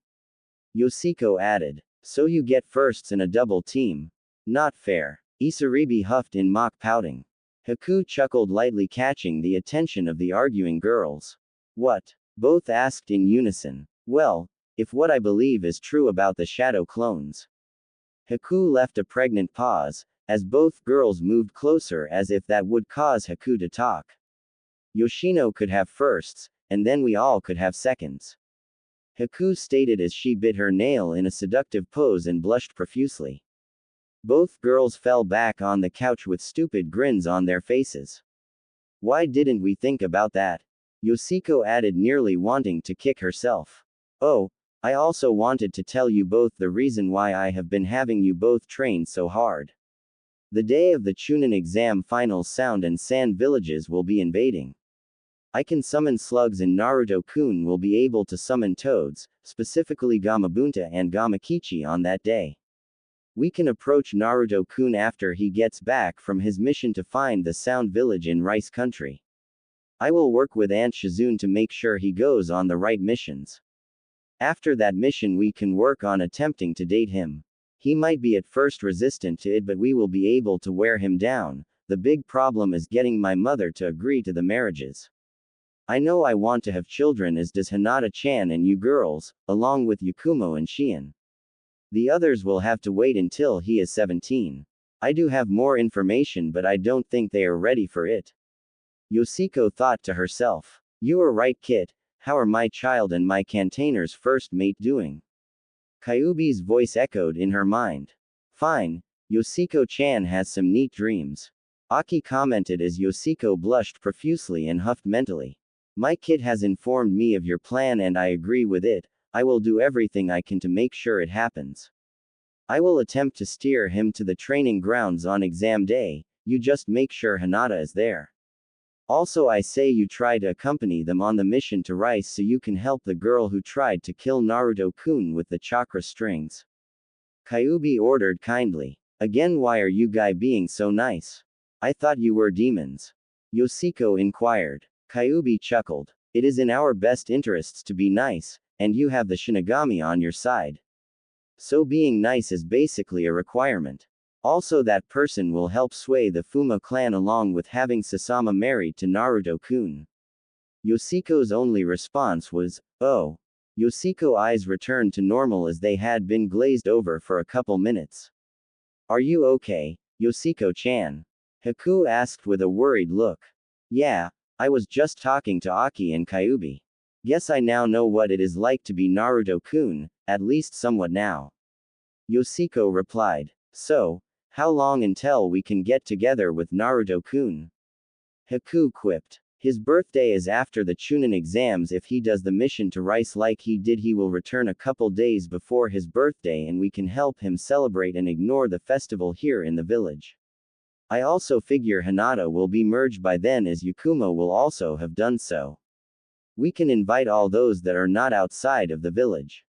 Yoshiko added. So you get firsts in a double team. Not fair. Isaribi huffed in mock pouting. Haku chuckled lightly, catching the attention of the arguing girls. What? Both asked in unison. Well, if what I believe is true about the shadow clones. Haku left a pregnant pause, as both girls moved closer as if that would cause Haku to talk. Yoshino could have firsts, and then we all could have seconds. Haku stated as she bit her nail in a seductive pose and blushed profusely. Both girls fell back on the couch with stupid grins on their faces. Why didn't we think about that? Yoshiko added, nearly wanting to kick herself. Oh, I also wanted to tell you both the reason why I have been having you both train so hard. The day of the Chunin exam finals, Sound and Sand villages will be invading. I can summon slugs and Naruto-kun will be able to summon toads, specifically Gamabunta and Gamakichi on that day. We can approach Naruto-kun after he gets back from his mission to find the Sound village in Rice Country. I will work with Aunt Shizune to make sure he goes on the right missions. After that mission we can work on attempting to date him. He might be at first resistant to it but we will be able to wear him down. The big problem is getting my mother to agree to the marriages. I know I want to have children as does Hinata-chan and you girls, along with Yakumo and Shion. The others will have to wait until he is 17. I do have more information but I don't think they are ready for it. Yoshiko thought to herself. You are right, Kit. How are my child and my Cantainer's first mate doing? Kyuubi's voice echoed in her mind. Fine. Yoshiko-chan has some neat dreams. Aki commented as Yoshiko blushed profusely and huffed mentally. My kid has informed me of your plan and I agree with it. I will do everything I can to make sure it happens. I will attempt to steer him to the training grounds on exam day. You just make sure Hinata is there. Also I say you try to accompany them on the mission to Rice so you can help the girl who tried to kill Naruto-kun with the chakra strings. Kyuubi ordered kindly. Again, why are you guys being so nice? I thought you were demons. Yoshiko inquired. Kyuubi chuckled. It is in our best interests to be nice, and you have the Shinigami on your side. So being nice is basically a requirement. Also that person will help sway the Fuma clan along with having Sasama married to Naruto-kun. Yoshiko's only response was, oh. Yoshiko's eyes returned to normal as they had been glazed over for a couple minutes. Are you okay, Yoshiko-chan? Haku asked with a worried look. Yeah, I was just talking to Aki and Kyuubi. Guess I now know what it is like to be Naruto-kun, at least somewhat now. Yoshiko replied. So, how long until we can get together with Naruto-kun? Haku quipped. His birthday is after the Chunin exams. If he does the mission to Rice like he did, he will return a couple days before his birthday and we can help him celebrate and ignore the festival here in the village. I also figure Hinata will be merged by then as Yakumo will also have done so. We can invite all those that are not outside of the village.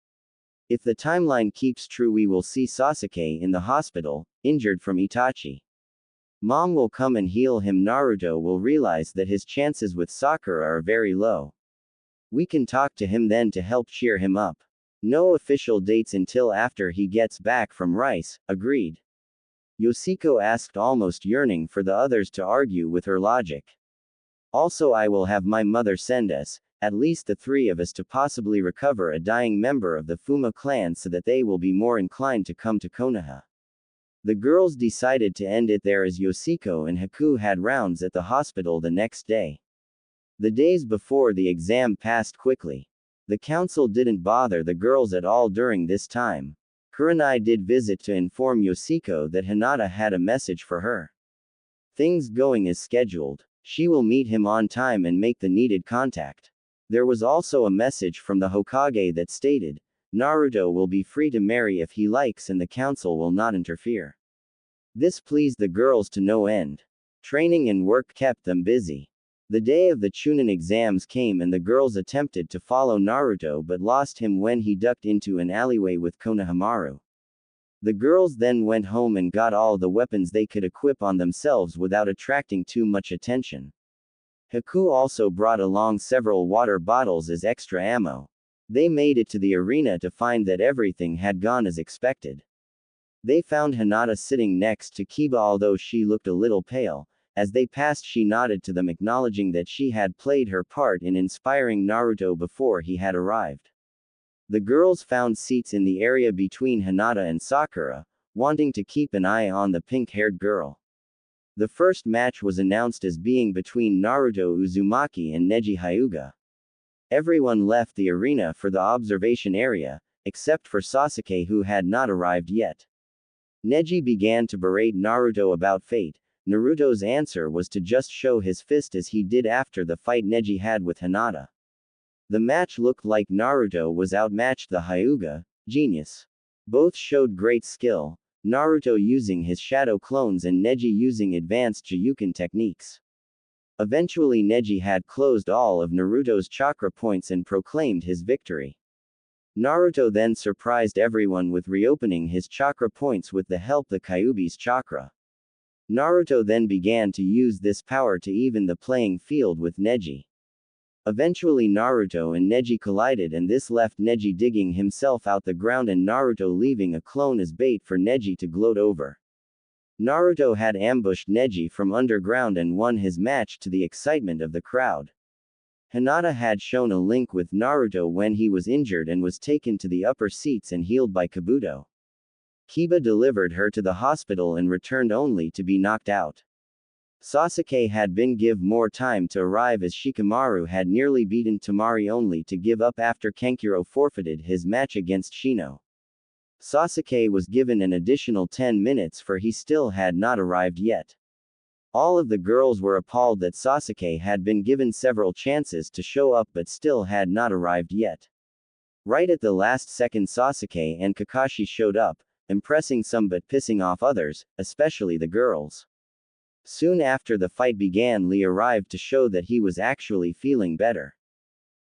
If the timeline keeps true, we will see Sasuke in the hospital, injured from Itachi. Mom will come and heal him. Naruto will realize that his chances with Sakura are very low. We can talk to him then to help cheer him up. No official dates until after he gets back from Rice, agreed. Yoshiko asked, almost yearning for the others to argue with her logic. Also, I will have my mother send us, at least the three of us, to possibly recover a dying member of the Fuma clan so that they will be more inclined to come to Konoha. The girls decided to end it there as Yoshiko and Haku had rounds at the hospital the next day. The days before the exam passed quickly. The council didn't bother the girls at all during this time. Kurenai did visit to inform Yoshiko that Hinata had a message for her. Things going as scheduled. She will meet him on time and make the needed contact. There was also a message from the Hokage that stated, Naruto will be free to marry if he likes and the council will not interfere. This pleased the girls to no end. Training and work kept them busy. The day of the Chunin exams came and the girls attempted to follow Naruto but lost him when he ducked into an alleyway with Konohamaru. The girls then went home and got all the weapons they could equip on themselves without attracting too much attention. Haku also brought along several water bottles as extra ammo. They made it to the arena to find that everything had gone as expected. They found Hinata sitting next to Kiba, although she looked a little pale. As they passed, she nodded to them, acknowledging that she had played her part in inspiring Naruto before he had arrived. The girls found seats in the area between Hinata and Sakura, wanting to keep an eye on the pink-haired girl. The first match was announced as being between Naruto Uzumaki and Neji Hyuga. Everyone left the arena for the observation area, except for Sasuke, who had not arrived yet. Neji began to berate Naruto about fate. Naruto's answer was to just show his fist as he did after the fight Neji had with Hinata. The match looked like Naruto was outmatched the Hyuga, genius. Both showed great skill, Naruto using his shadow clones and Neji using advanced Juyuken techniques. Eventually Neji had closed all of Naruto's chakra points and proclaimed his victory. Naruto then surprised everyone with reopening his chakra points with the help of the Kyuubi's chakra. Naruto then began to use this power to even the playing field with Neji. Eventually Naruto and Neji collided, and this left Neji digging himself out the ground and Naruto leaving a clone as bait for Neji to gloat over. Naruto had ambushed Neji from underground and won his match to the excitement of the crowd. Hinata had shown a link with Naruto when he was injured and was taken to the upper seats and healed by Kabuto. Kiba delivered her to the hospital and returned only to be knocked out. Sasuke had been given more time to arrive as Shikamaru had nearly beaten Temari only to give up after Kankuro forfeited his match against Shino. Sasuke was given an additional 10 minutes for he still had not arrived yet. All of the girls were appalled that Sasuke had been given several chances to show up but still had not arrived yet. Right at the last second Sasuke and Kakashi showed up, impressing some but pissing off others, especially the girls. Soon after the fight began, Lee arrived to show that he was actually feeling better.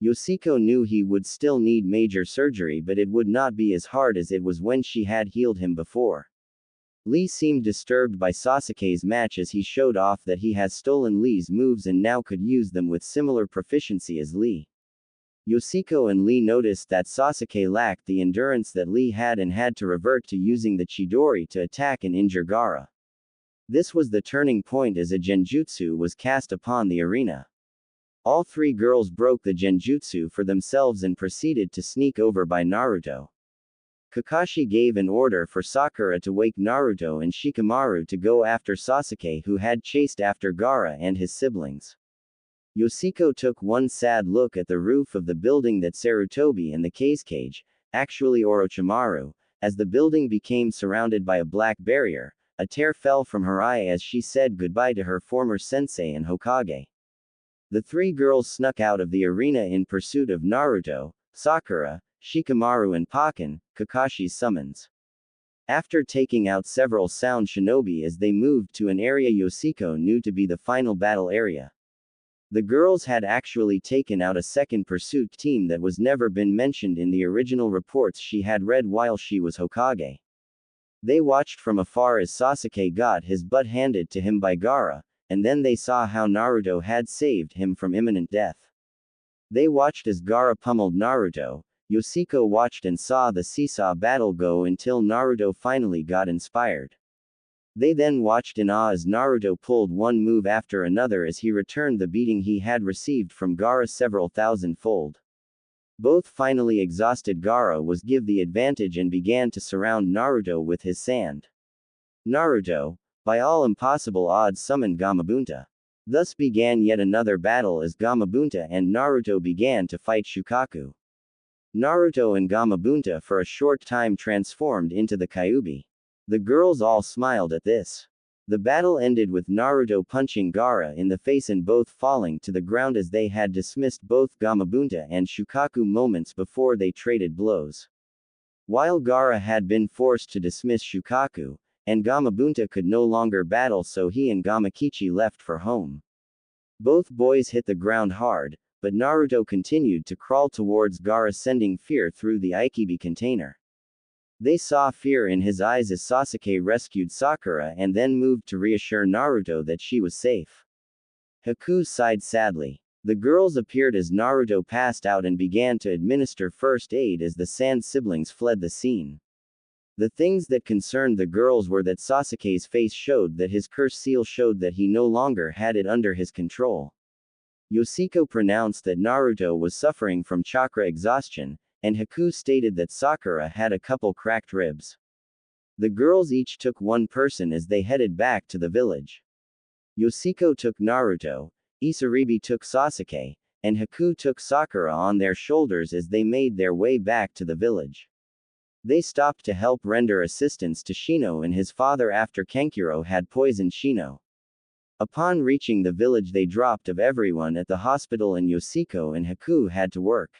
Yoshiko knew he would still need major surgery, but it would not be as hard as it was when she had healed him before. Lee seemed disturbed by Sasuke's match as he showed off that he has stolen Lee's moves and now could use them with similar proficiency as Lee. Yoshiko and Lee noticed that Sasuke lacked the endurance that Lee had and had to revert to using the Chidori to attack and injure Gaara. This was the turning point as a genjutsu was cast upon the arena. All three girls broke the genjutsu for themselves and proceeded to sneak over by Naruto. Kakashi gave an order for Sakura to wake Naruto and Shikamaru to go after Sasuke, who had chased after Gaara and his siblings. Yoshiko took one sad look at the roof of the building that Sarutobi and the Kazekage, actually Orochimaru, as the building became surrounded by a black barrier. A tear fell from her eye as she said goodbye to her former sensei and Hokage. The three girls snuck out of the arena in pursuit of Naruto, Sakura, Shikamaru and Pakken, Kakashi's summons. After taking out several sound shinobi as they moved to an area Yoshiko knew to be the final battle area. The girls had actually taken out a second pursuit team that was never been mentioned in the original reports she had read while she was Hokage. They watched from afar as Sasuke got his butt handed to him by Gaara, and then they saw how Naruto had saved him from imminent death. They watched as Gaara pummeled Naruto. Yoshiko watched and saw the seesaw battle go until Naruto finally got inspired. They then watched in awe as Naruto pulled one move after another as he returned the beating he had received from Gaara several thousand-fold. Both finally exhausted. Gaara was give the advantage and began to surround Naruto with his sand. Naruto, by all impossible odds, summoned Gamabunta. Thus began yet another battle as Gamabunta and Naruto began to fight Shukaku. Naruto and Gamabunta for a short time transformed into the Kyuubi. The girls all smiled at this. The battle ended with Naruto punching Gaara in the face and both falling to the ground as they had dismissed both Gamabunta and Shukaku moments before they traded blows. While Gaara had been forced to dismiss Shukaku, and Gamabunta could no longer battle, so he and Gamakichi left for home. Both boys hit the ground hard, but Naruto continued to crawl towards Gaara, sending fear through the Ikibi container. They saw fear in his eyes as Sasuke rescued Sakura and then moved to reassure Naruto that she was safe. Haku sighed sadly. The girls appeared as Naruto passed out and began to administer first aid as the Sand siblings fled the scene. The things that concerned the girls were that Sasuke's face showed that his curse seal showed that he no longer had it under his control. Yoshiko pronounced that Naruto was suffering from chakra exhaustion, and Haku stated that Sakura had a couple cracked ribs. The girls each took one person as they headed back to the village. Yoshiko took Naruto, Isaribi took Sasuke, and Haku took Sakura on their shoulders as they made their way back to the village. They stopped to help render assistance to Shino and his father after Kankuro had poisoned Shino. Upon reaching the village, they dropped of everyone at the hospital and Yoshiko and Haku had to work.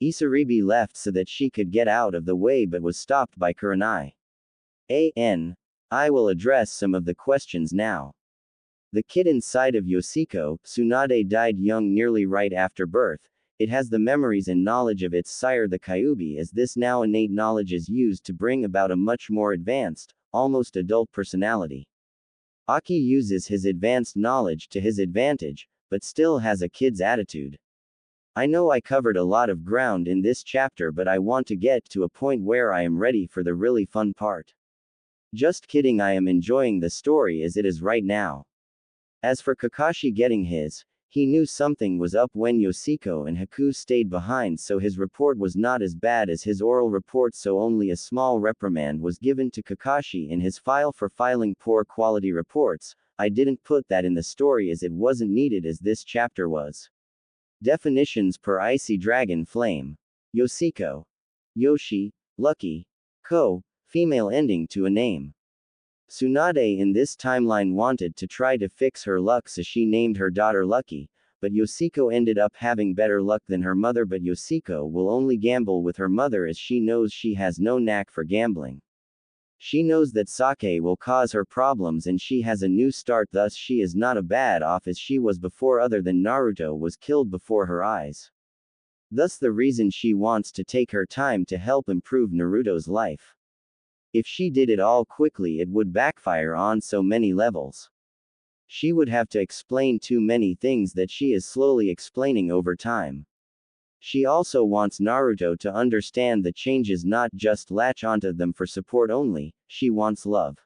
Isaribi left so that she could get out of the way but was stopped by Kurenai. I will address some of the questions now. The kid inside of Yoshiko, Tsunade, died young, nearly right after birth. It has the memories and knowledge of its sire the Kyuubi, as this now innate knowledge is used to bring about a much more advanced, almost adult personality. Aki uses his advanced knowledge to his advantage, but still has a kid's attitude. I know I covered a lot of ground in this chapter, but I want to get to a point where I am ready for the really fun part. Just kidding, I am enjoying the story as it is right now. As for Kakashi getting his, he knew something was up when Yoshiko and Haku stayed behind, so his report was not as bad as his oral report, so only a small reprimand was given to Kakashi in his file for filing poor quality reports. I didn't put that in the story as it wasn't needed as this chapter was. Definitions per Icy Dragon Flame. Yoshiko. Yoshi, Lucky. Ko, female ending to a name. Tsunade in this timeline wanted to try to fix her luck, so she named her daughter Lucky, but Yoshiko ended up having better luck than her mother, but Yoshiko will only gamble with her mother as she knows she has no knack for gambling. She knows that sake will cause her problems and she has a new start, thus she is not as bad off as she was before, other than Naruto was killed before her eyes. Thus the reason she wants to take her time to help improve Naruto's life. If she did it all quickly, it would backfire on so many levels. She would have to explain too many things that she is slowly explaining over time. She also wants Naruto to understand the changes, not just latch onto them for support only. She wants love.